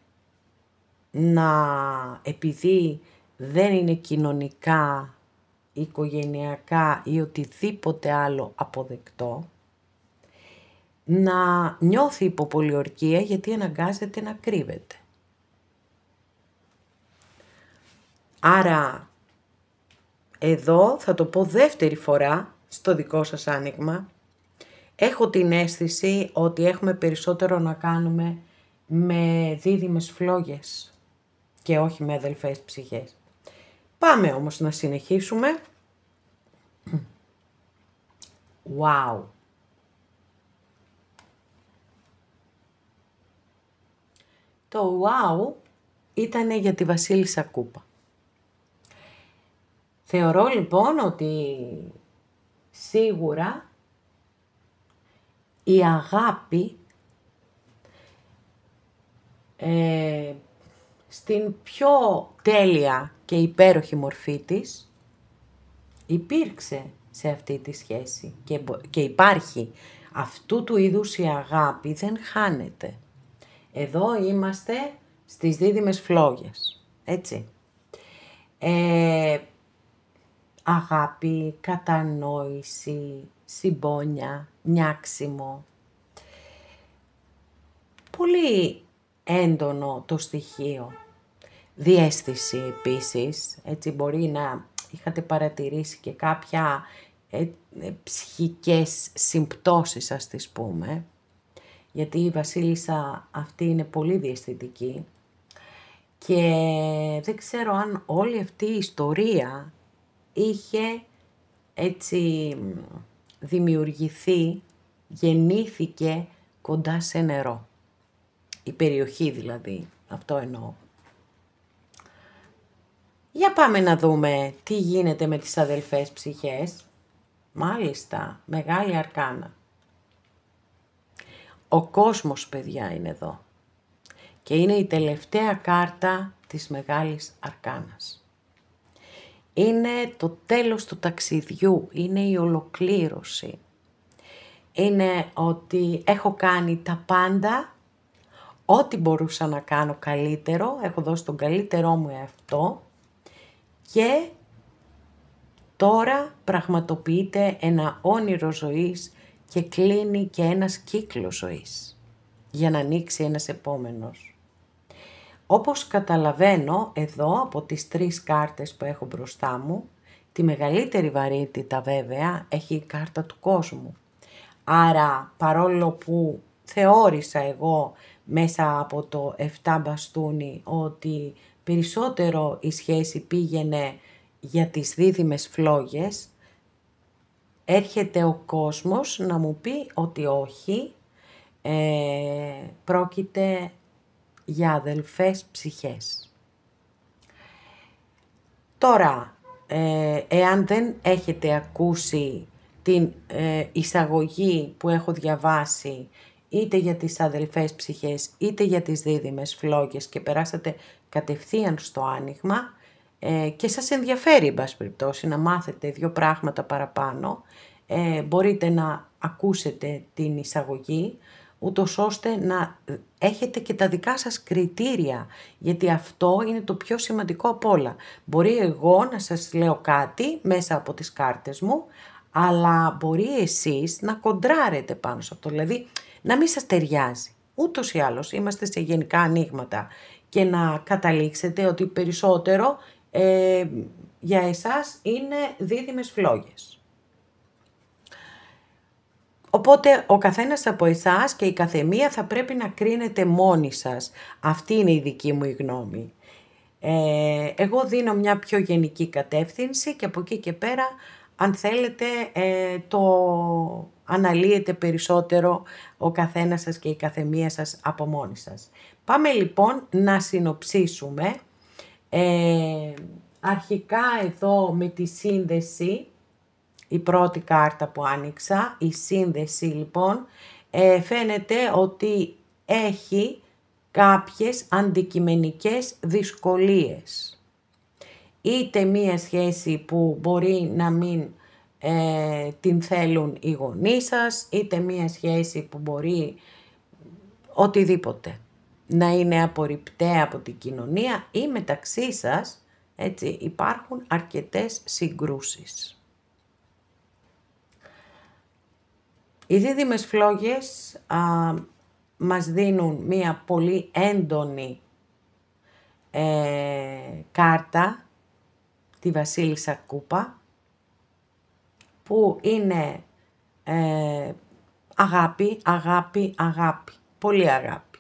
επειδή δεν είναι κοινωνικά, οικογενειακά ή οτιδήποτε άλλο αποδεκτό, να νιώθει υποπολιορκία γιατί αναγκάζεται να κρύβεται. Άρα, εδώ θα το πω δεύτερη φορά στο δικό σας άνοιγμα, έχω την αίσθηση ότι έχουμε περισσότερο να κάνουμε με δίδυμες φλόγες και όχι με αδελφές ψυχές. Πάμε όμως να συνεχίσουμε. Wow! Το wow ήταν για τη Βασίλισσα Κούπα. Θεωρώ λοιπόν ότι σίγουρα η αγάπη στην πιο τέλεια και υπέροχη μορφή της υπήρξε σε αυτή τη σχέση και υπάρχει. Αυτού του είδους η αγάπη δεν χάνεται. Εδώ είμαστε στις δίδυμες φλόγες, έτσι. Αγάπη, κατανόηση, συμπόνια, νιάξιμο. Πολύ έντονο το στοιχείο. Διαίσθηση επίσης, έτσι μπορεί να είχατε παρατηρήσει και κάποια ψυχικές συμπτώσεις, ας τις πούμε, γιατί η Βασίλισσα αυτή είναι πολύ διαισθητική και δεν ξέρω αν όλη αυτή η ιστορία είχε έτσι δημιουργηθεί, γεννήθηκε κοντά σε νερό. Η περιοχή δηλαδή, αυτό εννοώ. Για πάμε να δούμε τι γίνεται με τις αδελφές ψυχές. Μάλιστα, μεγάλη αρκάνα. Ο κόσμος, παιδιά, είναι εδώ. Και είναι η τελευταία κάρτα της μεγάλης αρκάνας. Είναι το τέλος του ταξιδιού, είναι η ολοκλήρωση. Είναι ότι έχω κάνει τα πάντα, ό,τι μπορούσα να κάνω καλύτερο, έχω δώσει τον καλύτερό μου εαυτό και τώρα πραγματοποιείται ένα όνειρο ζωής και κλείνει και ένας κύκλος ζωής για να ανοίξει ένας επόμενος. Όπως καταλαβαίνω εδώ από τις 3 κάρτες που έχω μπροστά μου, τη μεγαλύτερη βαρύτητα βέβαια έχει η κάρτα του κόσμου. Άρα παρόλο που θεώρησα εγώ μέσα από το 7 μπαστούνι ότι περισσότερο η σχέση πήγαινε για τις δίδυμες φλόγες, έρχεται ο κόσμος να μου πει ότι όχι, πρόκειται για αδελφές ψυχές. Τώρα, εάν δεν έχετε ακούσει την εισαγωγή που έχω διαβάσει είτε για τις αδελφές ψυχές είτε για τις δίδυμες φλόγες και περάσατε κατευθείαν στο άνοιγμα και σας ενδιαφέρει, εν πάση περιπτώσει, να μάθετε 2 πράγματα παραπάνω, μπορείτε να ακούσετε την εισαγωγή, ούτως ώστε να έχετε και τα δικά σας κριτήρια, γιατί αυτό είναι το πιο σημαντικό απ' όλα. Μπορεί εγώ να σας λέω κάτι μέσα από τις κάρτες μου, αλλά μπορεί εσείς να κοντράρετε πάνω σε αυτό, δηλαδή να μην σας ταιριάζει. Ούτως ή άλλως είμαστε σε γενικά ανοίγματα και να καταλήξετε ότι περισσότερο για εσάς είναι δίδυμες φλόγες. Οπότε ο καθένας από εσάς και η καθεμία θα πρέπει να κρίνετε μόνοι σας. Αυτή είναι η δική μου η γνώμη. Εγώ δίνω μια πιο γενική κατεύθυνση και από εκεί και πέρα, αν θέλετε, το αναλύετε περισσότερο ο καθένας σας και η καθεμία σας από μόνοι σας. Πάμε λοιπόν να συνοψίσουμε. Αρχικά εδώ με τη σύνδεση, η πρώτη κάρτα που άνοιξα, η σύνδεση λοιπόν, φαίνεται ότι έχει κάποιες αντικειμενικές δυσκολίες. Είτε μία σχέση που μπορεί να μην την θέλουν οι γονείς σας, είτε μία σχέση που μπορεί οτιδήποτε. Να είναι απορριπταία από την κοινωνία ή μεταξύ σας, έτσι, υπάρχουν αρκετές συγκρούσεις. Οι δίδυμες φλόγες μας δίνουν μία πολύ έντονη κάρτα, τη Βασίλισσα Κούπα, που είναι αγάπη, αγάπη, αγάπη, πολύ αγάπη.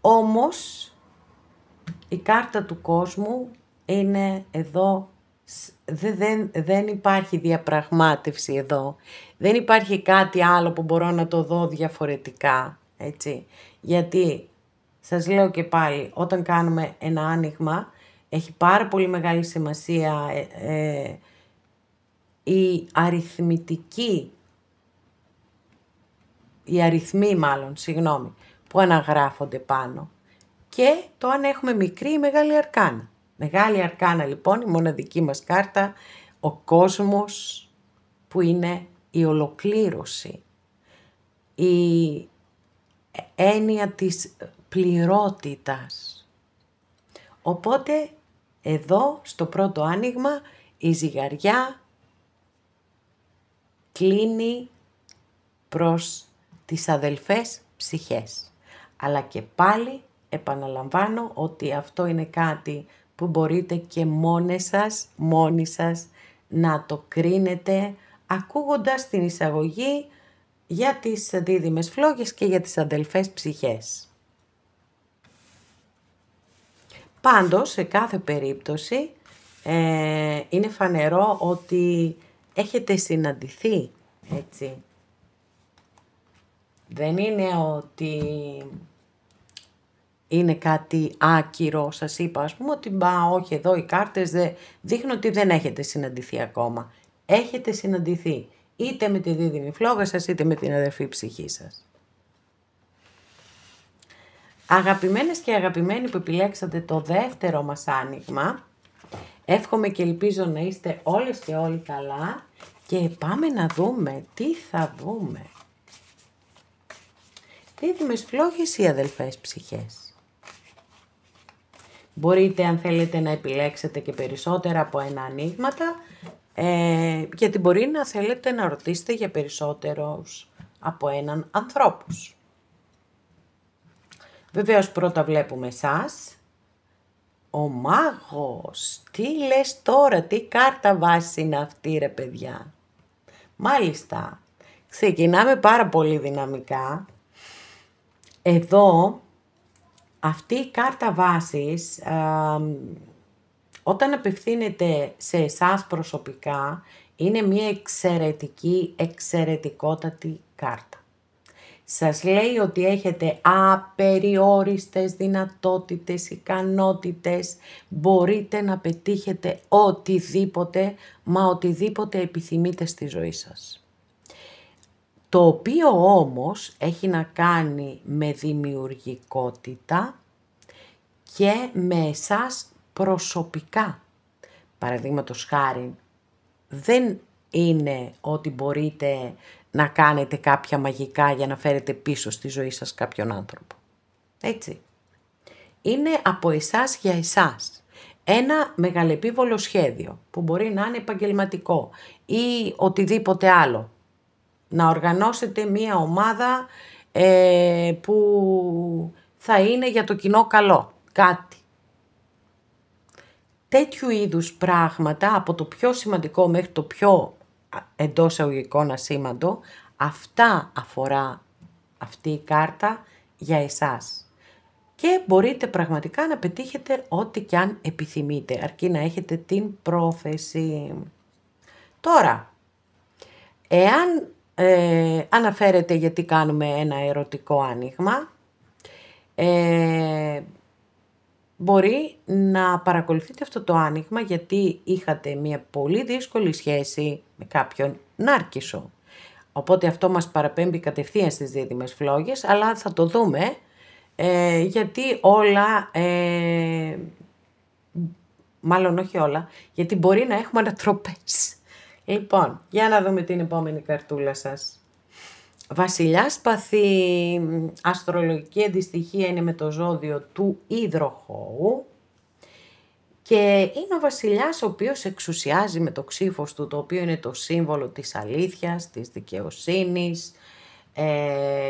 Όμως η κάρτα του κόσμου είναι εδώ, δεν υπάρχει διαπραγμάτευση εδώ, δεν υπάρχει κάτι άλλο που μπορώ να το δω διαφορετικά, έτσι. Γιατί, σας λέω και πάλι, όταν κάνουμε ένα άνοιγμα, έχει πάρα πολύ μεγάλη σημασία η αριθμοί που αναγράφονται πάνω. Και το αν έχουμε μικρή ή μεγάλη αρκάνα. Μεγάλη αρκάνα λοιπόν, η μοναδική μας κάρτα, ο κόσμος, που είναι η ολοκλήρωση, η έννοια της πληρότητας. Οπότε εδώ στο πρώτο άνοιγμα η ζυγαριά κλείνει προς τις αδελφές ψυχές. Αλλά και πάλι επαναλαμβάνω ότι αυτό είναι κάτι που μπορείτε και μόνοι σας να το κρίνετε ακούγοντας την εισαγωγή για τις δίδυμες φλόγες και για τις αδελφές ψυχές. Πάντως, σε κάθε περίπτωση είναι φανερό ότι έχετε συναντηθεί, έτσι. Δεν είναι ότι είναι κάτι άκυρο, σας είπα, ας πούμε, ότι όχι, εδώ οι κάρτες δείχνουν ότι δεν έχετε συναντηθεί ακόμα. Έχετε συναντηθεί, είτε με τη δίδυμη φλόγα σας, είτε με την αδερφή ψυχή σας. Αγαπημένες και αγαπημένοι που επιλέξατε το δεύτερο μας άνοιγμα, εύχομαι και ελπίζω να είστε όλες και όλοι καλά και πάμε να δούμε τι θα δούμε. Δίδυμες φλόγες ή αδελφές ψυχές. Μπορείτε αν θέλετε να επιλέξετε και περισσότερα από ένα ανοίγματα, γιατί μπορεί να θέλετε να ρωτήσετε για περισσότερους από έναν ανθρώπους. Βεβαίως πρώτα βλέπουμε εσάς. Ο μάγος, τι λες τώρα, τι κάρτα βάση είναι αυτή ρε παιδιά. Μάλιστα, ξεκινάμε πάρα πολύ δυναμικά. Εδώ, αυτή η κάρτα βάσης, όταν απευθύνεται σε εσάς προσωπικά, είναι μια εξαιρετικότατη κάρτα. Σας λέει ότι έχετε απεριόριστες δυνατότητες, ικανότητες, μπορείτε να πετύχετε οτιδήποτε, μα οτιδήποτε επιθυμείτε στη ζωή σας. Το οποίο όμως έχει να κάνει με δημιουργικότητα και με εσάς προσωπικά. Παραδείγματος χάριν, δεν είναι ότι μπορείτε να κάνετε κάποια μαγικά για να φέρετε πίσω στη ζωή σας κάποιον άνθρωπο. Έτσι. Είναι από εσάς για εσάς. Ένα μεγαλεπίβολο σχέδιο που μπορεί να είναι επαγγελματικό ή οτιδήποτε άλλο. Να οργανώσετε μία ομάδα που θα είναι για το κοινό καλό. Κάτι. Τέτοιου είδους πράγματα, από το πιο σημαντικό μέχρι το πιο εντός εισαγωγικών ασήμαντο, αυτά αφορά αυτή η κάρτα για εσάς. Και μπορείτε πραγματικά να πετύχετε ό,τι κι αν επιθυμείτε, αρκεί να έχετε την πρόθεση. Τώρα, εάν αναφέρετε γιατί κάνουμε ένα ερωτικό άνοιγμα, μπορεί να παρακολουθείτε αυτό το άνοιγμα γιατί είχατε μια πολύ δύσκολη σχέση με κάποιον νάρκισσο. Οπότε αυτό μας παραπέμπει κατευθείαν στις δίδυμες φλόγες, αλλά θα το δούμε γιατί όλα, μάλλον όχι όλα, γιατί μπορεί να έχουμε ανατροπές. Λοιπόν, για να δούμε την επόμενη καρτούλα σας. Βασιλιάς σπαθί, αστρολογική αντιστοιχεία είναι με το ζώδιο του υδροχόου και είναι ο βασιλιάς ο οποίος εξουσιάζει με το ξύφος του, το οποίο είναι το σύμβολο της αλήθειας, της δικαιοσύνης.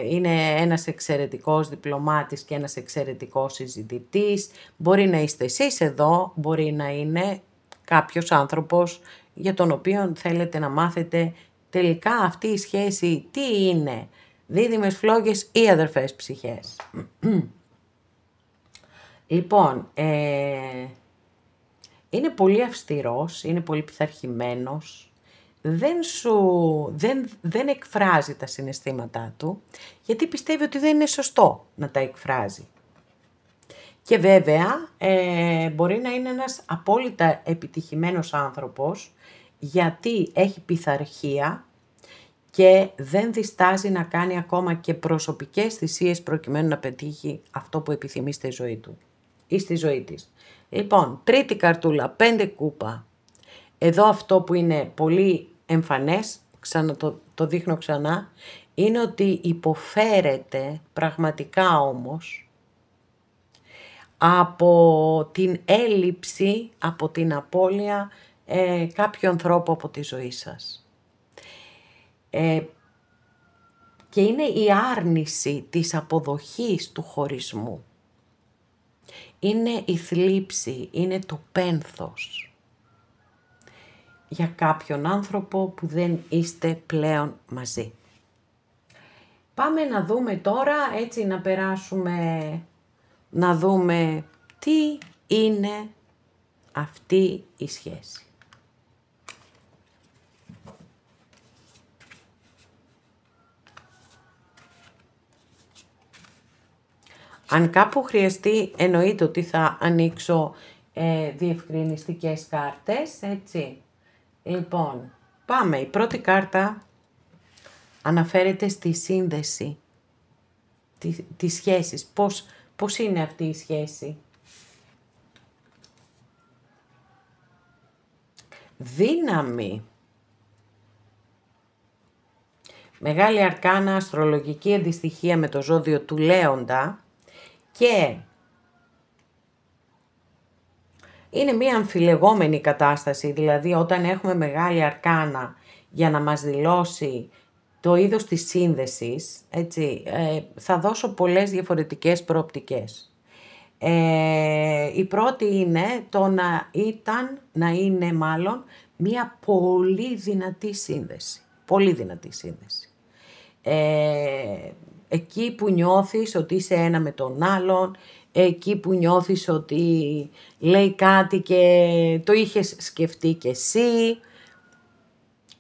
Είναι ένας εξαιρετικός διπλωμάτης και ένας εξαιρετικός συζητητής. Μπορεί να είστε εσείς εδώ, μπορεί να είναι κάποιος άνθρωπος για τον οποίο θέλετε να μάθετε τελικά αυτή η σχέση τι είναι, δίδυμες φλόγες ή αδερφές ψυχές. Λοιπόν, είναι πολύ αυστηρός, είναι πολύ πειθαρχημένος, δεν εκφράζει τα συναισθήματά του, γιατί πιστεύει ότι δεν είναι σωστό να τα εκφράζει. Και βέβαια, μπορεί να είναι ένας απόλυτα επιτυχημένος άνθρωπος, γιατί έχει πειθαρχία και δεν διστάζει να κάνει ακόμα και προσωπικές θυσίες προκειμένου να πετύχει αυτό που επιθυμεί στη ζωή του ή στη ζωή της. Λοιπόν, τρίτη καρτούλα, 5 κούπα. Εδώ αυτό που είναι πολύ εμφανές, το δείχνω ξανά, είναι ότι υποφέρεται πραγματικά όμως από την έλλειψη, από την απώλεια κάποιου ανθρώπου από τη ζωή σας. Και είναι η άρνηση της αποδοχής του χωρισμού. Είναι η θλίψη, είναι το πένθος για κάποιον άνθρωπο που δεν είστε πλέον μαζί. Πάμε να δούμε τώρα, έτσι να περάσουμε, να δούμε τι είναι αυτή η σχέση. Αν κάπου χρειαστεί, εννοείται ότι θα ανοίξω διευκρινιστικές κάρτες, έτσι. Λοιπόν, πάμε. Η πρώτη κάρτα αναφέρεται στη σύνδεση της σχέσης. Πώς είναι αυτή η σχέση. Δύναμη. Μεγάλη αρκάνα, αστρολογική αντιστοιχεία με το ζώδιο του Λέοντα και είναι μια αμφιλεγόμενη κατάσταση, δηλαδή όταν έχουμε μεγάλη αρκάνα για να μας δηλώσει το είδος της σύνδεσης, έτσι, θα δώσω πολλές διαφορετικές προοπτικές. Η πρώτη είναι το να είναι μάλλον μια πολύ δυνατή σύνδεση. Πολύ δυνατή σύνδεση. Εκεί που νιώθεις ότι είσαι ένα με τον άλλον, εκεί που νιώθεις ότι λέει κάτι και το είχες σκεφτεί κι εσύ,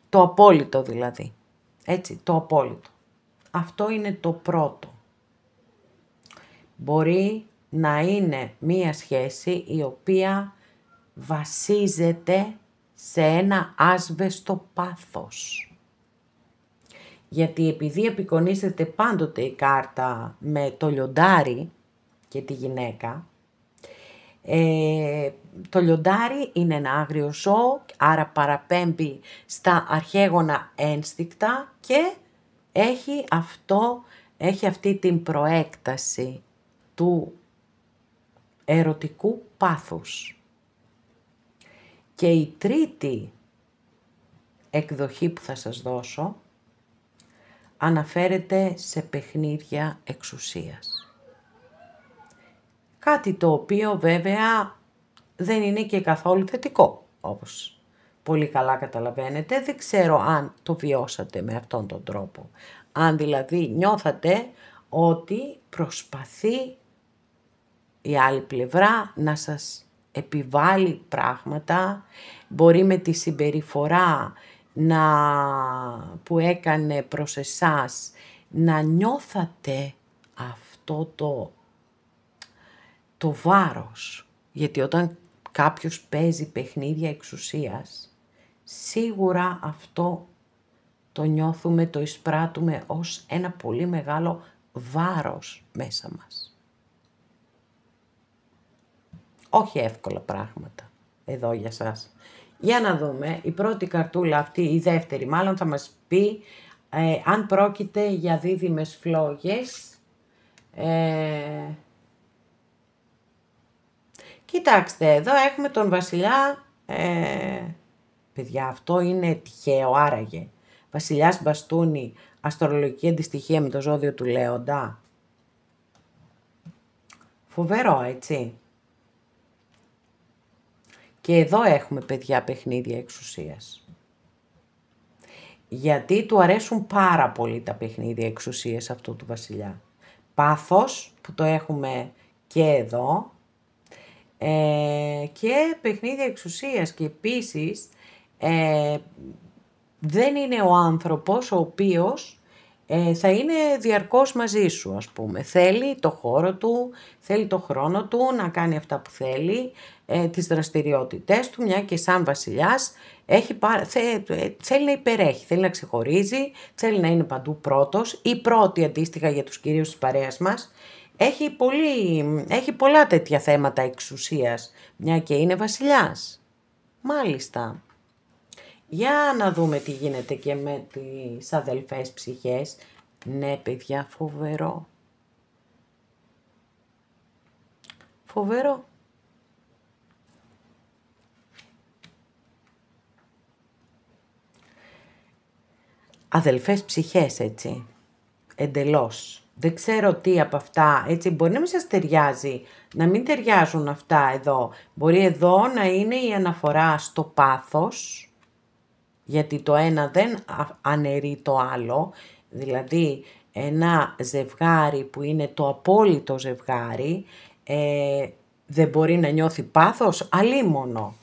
το απόλυτο δηλαδή, έτσι, το απόλυτο. Αυτό είναι το πρώτο. Μπορεί να είναι μία σχέση η οποία βασίζεται σε ένα άσβεστο πάθος. Γιατί επειδή απεικονίζεται πάντοτε η κάρτα με το λιοντάρι και τη γυναίκα, το λιοντάρι είναι ένα άγριο ζώο, άρα παραπέμπει στα αρχαίγωνα ένστικτα και έχει αυτή την προέκταση του ερωτικού πάθους. Και η τρίτη εκδοχή που θα σας δώσω αναφέρεται σε παιχνίδια εξουσίας. Κάτι το οποίο βέβαια δεν είναι και καθόλου θετικό, όπως πολύ καλά καταλαβαίνετε. Δεν ξέρω αν το βιώσατε με αυτόν τον τρόπο. Αν δηλαδή νιώθατε ότι προσπαθεί η άλλη πλευρά να σας επιβάλλει πράγματα, μπορεί με τη συμπεριφορά που έκανε προς εσάς να νιώθατε αυτό το βάρος. Γιατί όταν κάποιος παίζει παιχνίδια εξουσίας, σίγουρα αυτό το νιώθουμε, το εισπράττουμε ως ένα πολύ μεγάλο βάρος μέσα μας. Όχι εύκολα πράγματα εδώ για σας. Για να δούμε, η πρώτη καρτούλα αυτή, η δεύτερη μάλλον, θα μας πει Αν πρόκειται για δίδυμες φλόγες, κοιτάξτε, εδώ έχουμε τον βασιλιά, παιδιά αυτό είναι τυχαίο άραγε. Βασιλιάς μπαστούνι, αστρολογική αντιστοιχεία με το ζώδιο του Λέοντα. Φοβερό, έτσι. Και εδώ έχουμε, παιδιά, παιχνίδια εξουσίας. Γιατί του αρέσουν πάρα πολύ τα παιχνίδια εξουσίας αυτού του βασιλιά. Πάθος, που το έχουμε και εδώ, και παιχνίδια εξουσίας. Και επίσης, δεν είναι ο άνθρωπος ο οποίος θα είναι διαρκώς μαζί σου, ας πούμε. Θέλει το χώρο του, θέλει το χρόνο του να κάνει αυτά που θέλει, τις δραστηριότητες του, μια και σαν βασιλιάς θέλει να υπερέχει, θέλει να ξεχωρίζει, θέλει να είναι παντού πρώτος ή πρώτη αντίστοιχα για τους κυρίους της παρέας μας. Έχει πολλά τέτοια θέματα εξουσίας, μια και είναι βασιλιάς. Μάλιστα. Για να δούμε τι γίνεται και με τις αδελφές ψυχές. Ναι, παιδιά, φοβερό. Φοβερό. Αδελφές ψυχές, έτσι. Εντελώς. Δεν ξέρω τι από αυτά, έτσι, μπορεί να μην σας ταιριάζει, να μην ταιριάζουν αυτά εδώ. Μπορεί εδώ να είναι η αναφορά στο πάθος, γιατί το ένα δεν αναιρεί το άλλο, δηλαδή ένα ζευγάρι που είναι το απόλυτο ζευγάρι, δεν μπορεί να νιώθει πάθος, αλίμονο.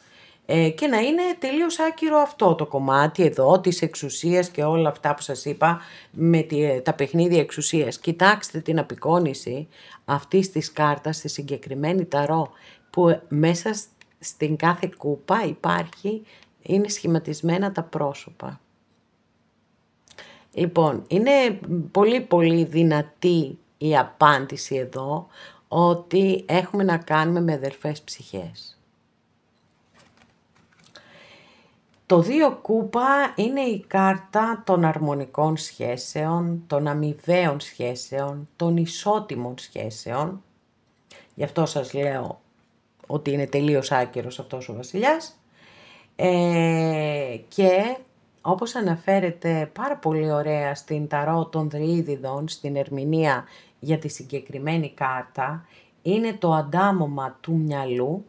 Και να είναι τελείως άκυρο αυτό το κομμάτι εδώ της εξουσίας και όλα αυτά που σας είπα με τα παιχνίδια εξουσίας. Κοιτάξτε την απεικόνιση αυτής της κάρτας στη συγκεκριμένη ταρό, που μέσα στην κάθε κούπα είναι σχηματισμένα τα πρόσωπα. Λοιπόν, είναι πολύ πολύ δυνατή η απάντηση εδώ ότι έχουμε να κάνουμε με αδερφές ψυχές. Το 2 κούπα είναι η κάρτα των αρμονικών σχέσεων, των αμοιβαίων σχέσεων, των ισότιμων σχέσεων. Γι' αυτό σας λέω ότι είναι τελείως άκυρος αυτός ο βασιλιάς. Και όπως αναφέρεται πάρα πολύ ωραία στην ταρό των Δριίδιδων, στην ερμηνεία για τη συγκεκριμένη κάρτα, είναι το αντάμωμα του μυαλού,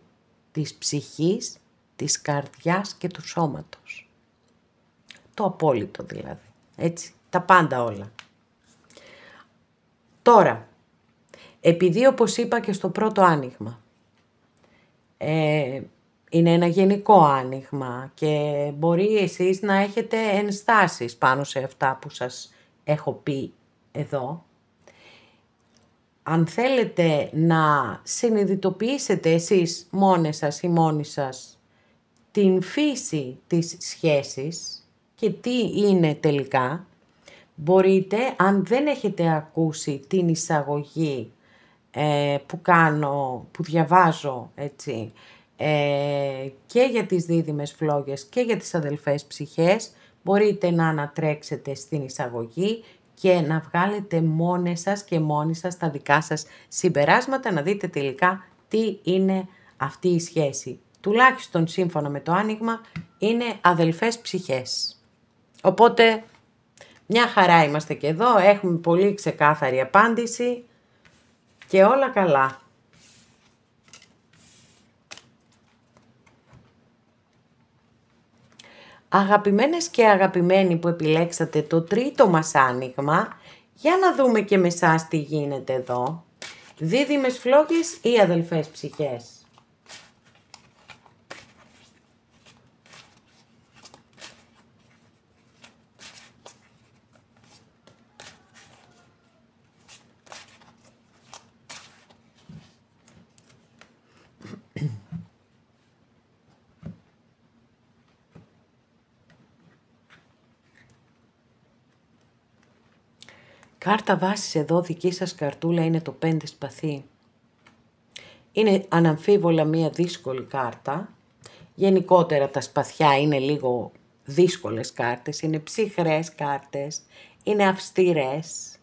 της ψυχής, της καρδιάς και του σώματος. Το απόλυτο δηλαδή. Έτσι, τα πάντα όλα. Τώρα, επειδή όπως είπα και στο πρώτο άνοιγμα, είναι ένα γενικό άνοιγμα και μπορεί εσείς να έχετε ενστάσεις πάνω σε αυτά που σας έχω πει εδώ. Αν θέλετε να συνειδητοποιήσετε εσείς μόνες σας ή μόνοι σας την φύση της σχέσης και τι είναι τελικά, μπορείτε, αν δεν έχετε ακούσει την εισαγωγή που διαβάζω, έτσι, και για τις δίδυμες φλόγες και για τις αδελφές ψυχές, μπορείτε να ανατρέξετε στην εισαγωγή και να βγάλετε μόνες σας και μόνοι σας τα δικά σας συμπεράσματα, να δείτε τελικά τι είναι αυτή η σχέση. Τουλάχιστον σύμφωνα με το άνοιγμα είναι αδελφές ψυχές. Οπότε μια χαρά είμαστε και εδώ, έχουμε πολύ ξεκάθαρη απάντηση και όλα καλά. Αγαπημένες και αγαπημένοι που επιλέξατε το τρίτο μας άνοιγμα, για να δούμε και με εσάς τι γίνεται εδώ. Δίδυμες φλόγες ή αδελφές ψυχές. Κάρτα βάσης εδώ, δική σας καρτούλα, είναι το 5 σπαθί. Είναι αναμφίβολα μία δύσκολη κάρτα. Γενικότερα τα σπαθιά είναι λίγο δύσκολες κάρτες, είναι ψυχρές κάρτες, είναι αυστηρές,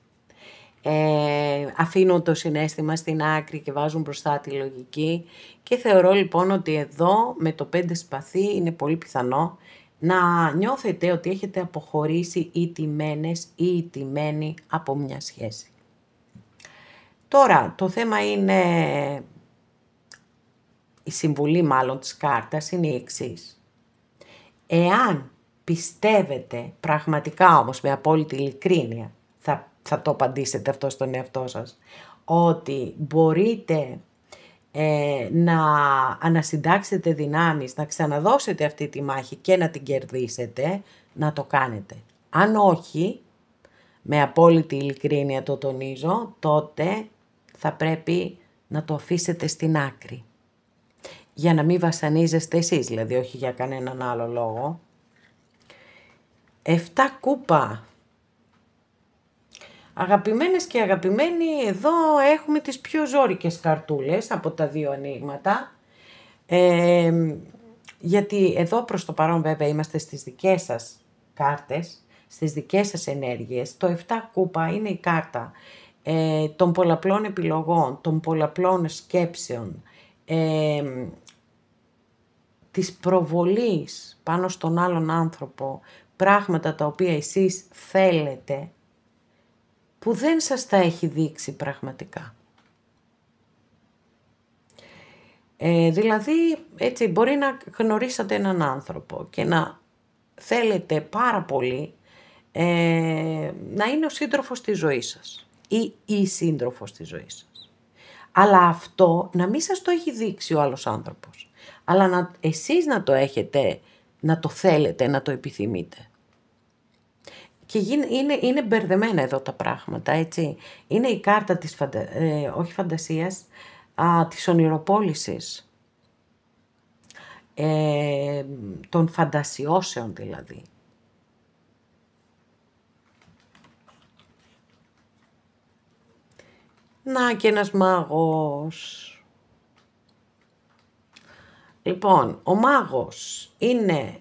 αφήνουν το συναίσθημα στην άκρη και βάζουν μπροστά τη λογική και θεωρώ λοιπόν ότι εδώ με το 5 σπαθί είναι πολύ πιθανό να νιώθετε ότι έχετε αποχωρήσει ηττημένες ή ηττημένοι από μια σχέση. Τώρα το θέμα είναι, η συμβουλή μάλλον της κάρτας είναι η εξής. Εάν πιστεύετε πραγματικά όμως με απόλυτη ειλικρίνεια, θα το απαντήσετε αυτό στον εαυτό σας, ότι μπορείτε να ανασυντάξετε δυνάμεις, να ξαναδώσετε αυτή τη μάχη και να την κερδίσετε, να το κάνετε. Αν όχι, με απόλυτη ειλικρίνεια το τονίζω, τότε θα πρέπει να το αφήσετε στην άκρη. Για να μην βασανίζεστε εσείς, δηλαδή όχι για κανέναν άλλο λόγο. 7 κούπα. Αγαπημένες και αγαπημένοι, εδώ έχουμε τις πιο ζώρικες καρτούλες από τα δύο ανοίγματα. Γιατί εδώ προς το παρόν βέβαια είμαστε στις δικές σας κάρτες, στις δικές σας ενέργειες. Το 7 κούπα είναι η κάρτα των πολλαπλών επιλογών, των πολλαπλών σκέψεων, της προβολής πάνω στον άλλον άνθρωπο, πράγματα τα οποία εσείς θέλετε, που δεν σας τα έχει δείξει πραγματικά. Δηλαδή, έτσι, μπορεί να γνωρίσατε έναν άνθρωπο και να θέλετε πάρα πολύ να είναι ο σύντροφος της ζωής σας ή η σύντροφος της ζωής σας. Αλλά αυτό να μην σας το έχει δείξει ο άλλος άνθρωπος, αλλά εσείς να το έχετε, να το θέλετε, να το επιθυμείτε. Και είναι μπερδεμένα εδώ τα πράγματα, έτσι. Είναι η κάρτα της όχι φαντασίας, της ονειροπόλησης, των φαντασιώσεων δηλαδή. Να και ένας μάγος. Λοιπόν, ο μάγος είναι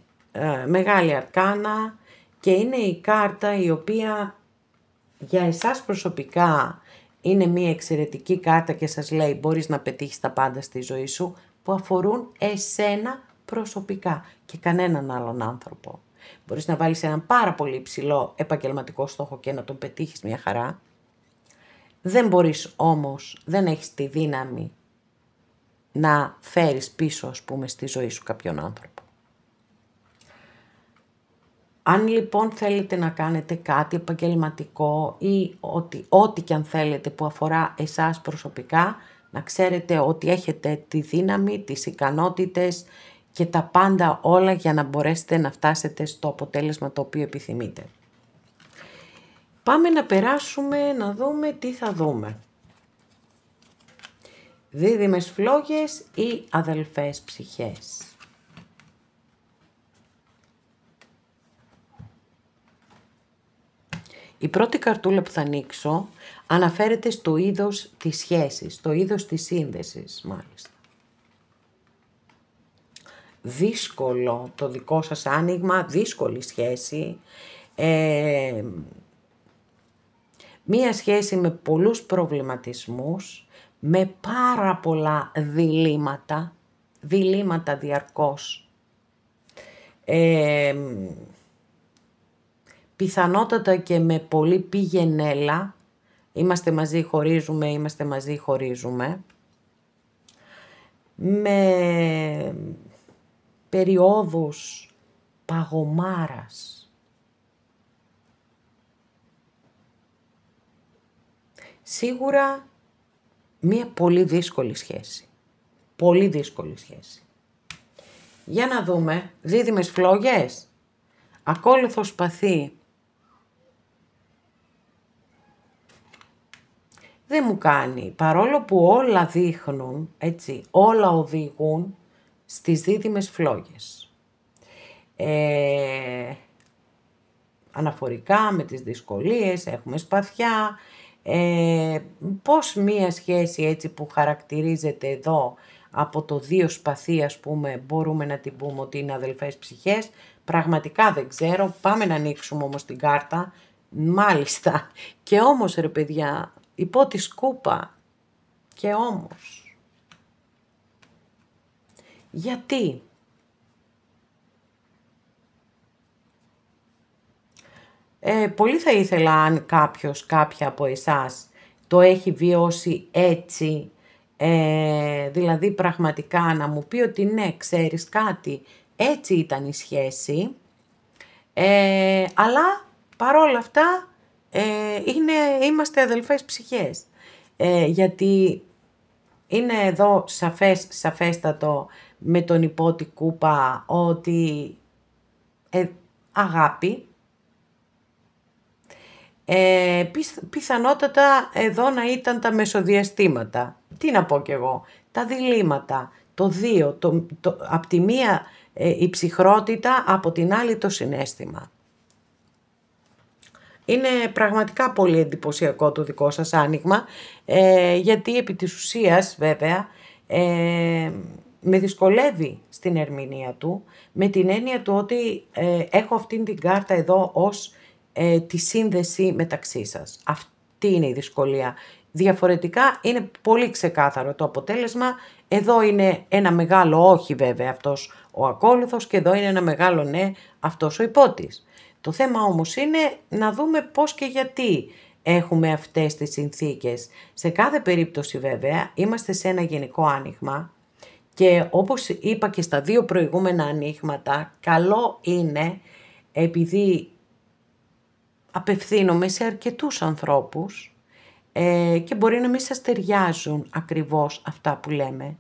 μεγάλη αρκάνα και είναι η κάρτα η οποία για εσάς προσωπικά είναι μια εξαιρετική κάρτα και σας λέει μπορείς να πετύχεις τα πάντα στη ζωή σου που αφορούν εσένα προσωπικά και κανέναν άλλον άνθρωπο. Μπορείς να βάλεις έναν πάρα πολύ υψηλό επαγγελματικό στόχο και να τον πετύχεις μια χαρά. Δεν μπορείς όμως, δεν έχεις τη δύναμη να φέρεις πίσω, ας πούμε, στη ζωή σου κάποιον άνθρωπο. Αν λοιπόν θέλετε να κάνετε κάτι επαγγελματικό ή ό,τι και αν θέλετε που αφορά εσάς προσωπικά, να ξέρετε ότι έχετε τη δύναμη, τις ικανότητες και τα πάντα όλα για να μπορέσετε να φτάσετε στο αποτέλεσμα το οποίο επιθυμείτε. Πάμε να περάσουμε να δούμε τι θα δούμε. Δίδυμες φλόγες ή αδελφές ψυχές. Η πρώτη καρτούλα που θα ανοίξω αναφέρεται στο είδος της σχέσης, στο είδος της σύνδεσης μάλιστα. Δύσκολο το δικό σας άνοιγμα, δύσκολη σχέση, μία σχέση με πολλούς προβληματισμούς, με πάρα πολλά διλήμματα διαρκώς. Πιθανότατα και με πολύ πηγενέλα, είμαστε μαζί χωρίζουμε, είμαστε μαζί χωρίζουμε, με περιόδους παγωμάρας. Σίγουρα μία πολύ δύσκολη σχέση. Πολύ δύσκολη σχέση. Για να δούμε, δίδυμες φλόγες, ακόλουθο σπαθί. Δεν μου κάνει, παρόλο που όλα δείχνουν, έτσι, όλα οδηγούν στις δίδυμες φλόγες. Αναφορικά με τις δυσκολίες, έχουμε σπαθιά, πώς μία σχέση έτσι που χαρακτηρίζεται εδώ από το 2 σπαθί, ας πούμε, μπορούμε να την πούμε ότι είναι αδελφές ψυχές, Πραγματικά δεν ξέρω. Πάμε να ανοίξουμε όμως την κάρτα. Μάλιστα. Και όμως ρε παιδιά, υπό τη σκούπα. Και όμως. Γιατί? Πολύ θα ήθελα αν κάποια από εσάς το έχει βιώσει έτσι, δηλαδή πραγματικά να μου πει ότι ναι, ξέρεις κάτι, έτσι ήταν η σχέση, αλλά παρόλα αυτά είμαστε αδελφές ψυχές, γιατί είναι εδώ σαφέστατο με τον υπότι κούπα ότι αγάπη, πιθανότατα εδώ να ήταν τα μεσοδιαστήματα. Τι να πω κι εγώ, τα διλήμματα, το δύο, απ' τη μία η ψυχρότητα, από την άλλη το συναίσθημα. Είναι πραγματικά πολύ εντυπωσιακό το δικό σας άνοιγμα, γιατί επί της ουσίας βέβαια με δυσκολεύει στην ερμηνεία του, με την έννοια του ότι έχω αυτήν την κάρτα εδώ ως τη σύνδεση μεταξύ σας. Αυτή είναι η δυσκολία. Διαφορετικά είναι πολύ ξεκάθαρο το αποτέλεσμα. Εδώ είναι ένα μεγάλο όχι βέβαια αυτός ο ακόλουθος και εδώ είναι ένα μεγάλο ναι αυτός ο υπότης. Το θέμα όμως είναι να δούμε πώς και γιατί έχουμε αυτές τις συνθήκες. Σε κάθε περίπτωση βέβαια είμαστε σε ένα γενικό άνοιγμα και όπως είπα και στα δύο προηγούμενα ανοίγματα, καλό είναι, επειδή απευθύνομαι σε αρκετούς ανθρώπους και μπορεί να μην σας ταιριάζουν ακριβώς αυτά που λέμε.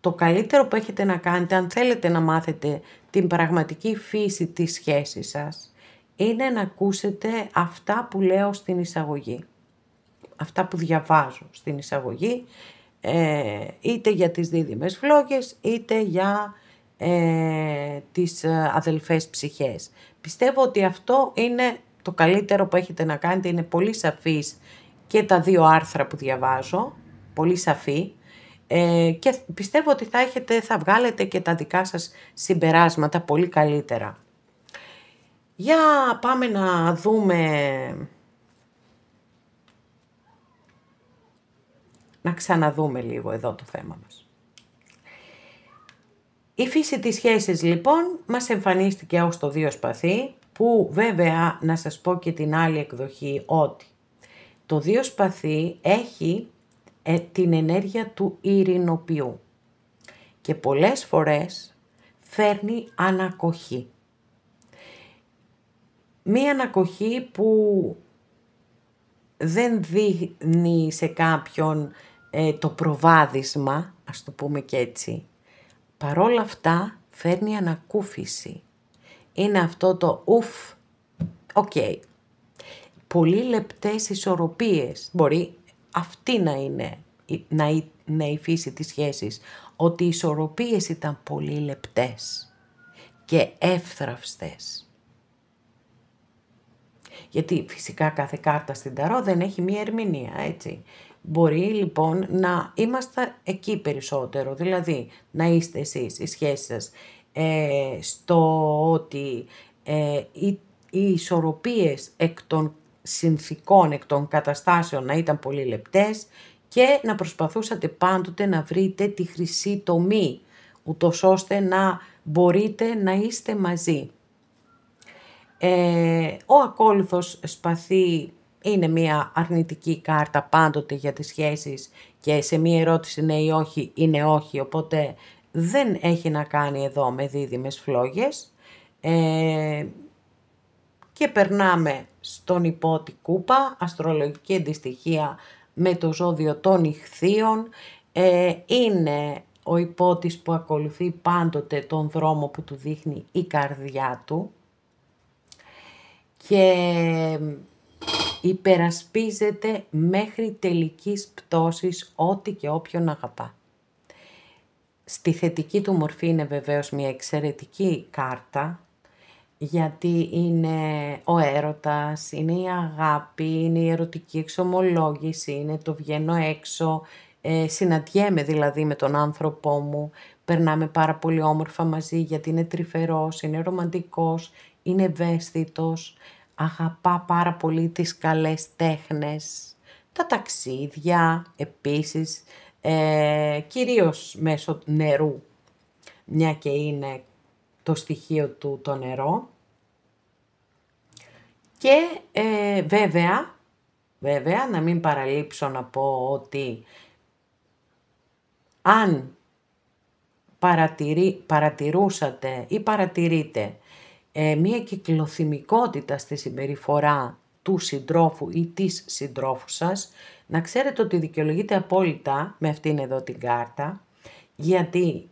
Το καλύτερο που έχετε να κάνετε, αν θέλετε να μάθετε την πραγματική φύση της σχέσης σας, είναι να ακούσετε αυτά που λέω στην εισαγωγή. Αυτά που διαβάζω στην εισαγωγή, είτε για τις δίδυμες φλόγες, είτε για τις αδελφές ψυχές. Πιστεύω ότι αυτό είναι το καλύτερο που έχετε να κάνετε, είναι πολύ σαφής και τα δύο άρθρα που διαβάζω, πολύ σαφή, και πιστεύω ότι θα βγάλετε και τα δικά σας συμπεράσματα πολύ καλύτερα. Για πάμε να δούμε, να ξαναδούμε λίγο εδώ το θέμα μας. Η φύση της σχέσης λοιπόν μας εμφανίστηκε ως το 2 σπαθί, που βέβαια να σας πω και την άλλη εκδοχή, ότι το 2 σπαθί έχει την ενέργεια του ειρηνοποιού και πολλές φορές φέρνει ανακοχή. Μία ανακοχή που δεν δείχνει σε κάποιον το προβάδισμα, ας το πούμε και έτσι. Παρόλα αυτά φέρνει ανακούφιση. Είναι αυτό το ουφ, οκ. Πολύ λεπτές ισορροπίες. Μπορεί αυτή να είναι η φύση της σχέσης. Ότι οι ισορροπίες ήταν πολύ λεπτές και εύθραυστες. Γιατί φυσικά κάθε κάρτα στην ταρό δεν έχει μία ερμηνεία, έτσι. Μπορεί λοιπόν να είμαστε εκεί περισσότερο, δηλαδή να είστε εσείς, η σχέση σας, στο ότι οι ισορροπίες εκ των συνθηκών, εκ των καταστάσεων να ήταν πολύ λεπτές και να προσπαθούσατε πάντοτε να βρείτε τη χρυσή τομή, ούτως ώστε να μπορείτε να είστε μαζί. Ο ακόλουθος σπαθί είναι μια αρνητική κάρτα πάντοτε για τις σχέσεις και σε μια ερώτηση ναι ή όχι είναι όχι, οπότε δεν έχει να κάνει εδώ με δίδυμες φλόγες. Και περνάμε στον υπότι κούπα, αστρολογική αντιστοιχεία με το ζώδιο των Ιχθύων. Είναι ο υπότης που ακολουθεί πάντοτε τον δρόμο που του δείχνει η καρδιά του και υπερασπίζεται μέχρι τελικής πτώσης ό,τι και όποιον αγαπά. Στη θετική του μορφή είναι βεβαίως μια εξαιρετική κάρτα, γιατί είναι ο έρωτας, είναι η αγάπη, είναι η ερωτική εξομολόγηση, είναι το βγαίνω έξω, συναντιέμαι δηλαδή με τον άνθρωπό μου, περνάμε πάρα πολύ όμορφα μαζί γιατί είναι τρυφερός, είναι ρομαντικός, είναι ευαίσθητος, αγαπά πάρα πολύ τις καλές τέχνες, τα ταξίδια επίσης, κυρίως μέσω νερού, μια και είναι το στοιχείο του το νερό. Και βέβαια, να μην παραλείψω να πω ότι αν παρατηρούσατε ή παρατηρείτε μία κυκλοθυμικότητα στη συμπεριφορά του συντρόφου ή της συντρόφου σας, να ξέρετε ότι δικαιολογείται απόλυτα με αυτήν εδώ την κάρτα, γιατί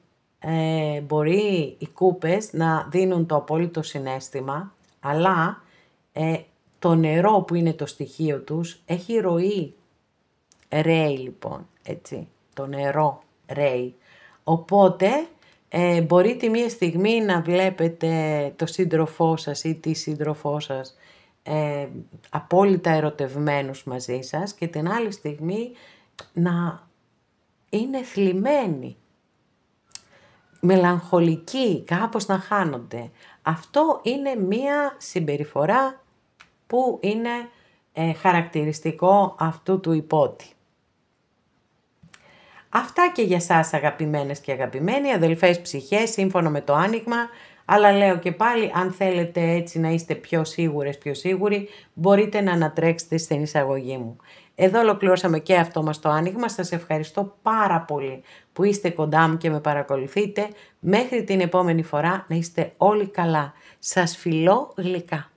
μπορεί οι κούπες να δίνουν το απόλυτο συναίσθημα, αλλά το νερό που είναι το στοιχείο τους έχει ροή. Ρέει λοιπόν, έτσι, το νερό ρέει. Οπότε μπορεί τη μία στιγμή να βλέπετε το σύντροφό σας ή τη σύντροφό σας απόλυτα ερωτευμένους μαζί σας και την άλλη στιγμή να είναι θλιμμένοι, μελαγχολικοί, κάπως να χάνονται. Αυτό είναι μία συμπεριφορά που είναι χαρακτηριστικό αυτού του υπότη. Αυτά και για σας αγαπημένες και αγαπημένοι, αδελφές ψυχές, σύμφωνα με το άνοιγμα, αλλά λέω και πάλι, αν θέλετε έτσι να είστε πιο σίγουρες, πιο σίγουροι, μπορείτε να ανατρέξετε στην εισαγωγή μου. Εδώ ολοκληρώσαμε και αυτό μας το άνοιγμα. Σας ευχαριστώ πάρα πολύ που είστε κοντά μου και με παρακολουθείτε. Μέχρι την επόμενη φορά να είστε όλοι καλά. Σας φιλώ γλυκά.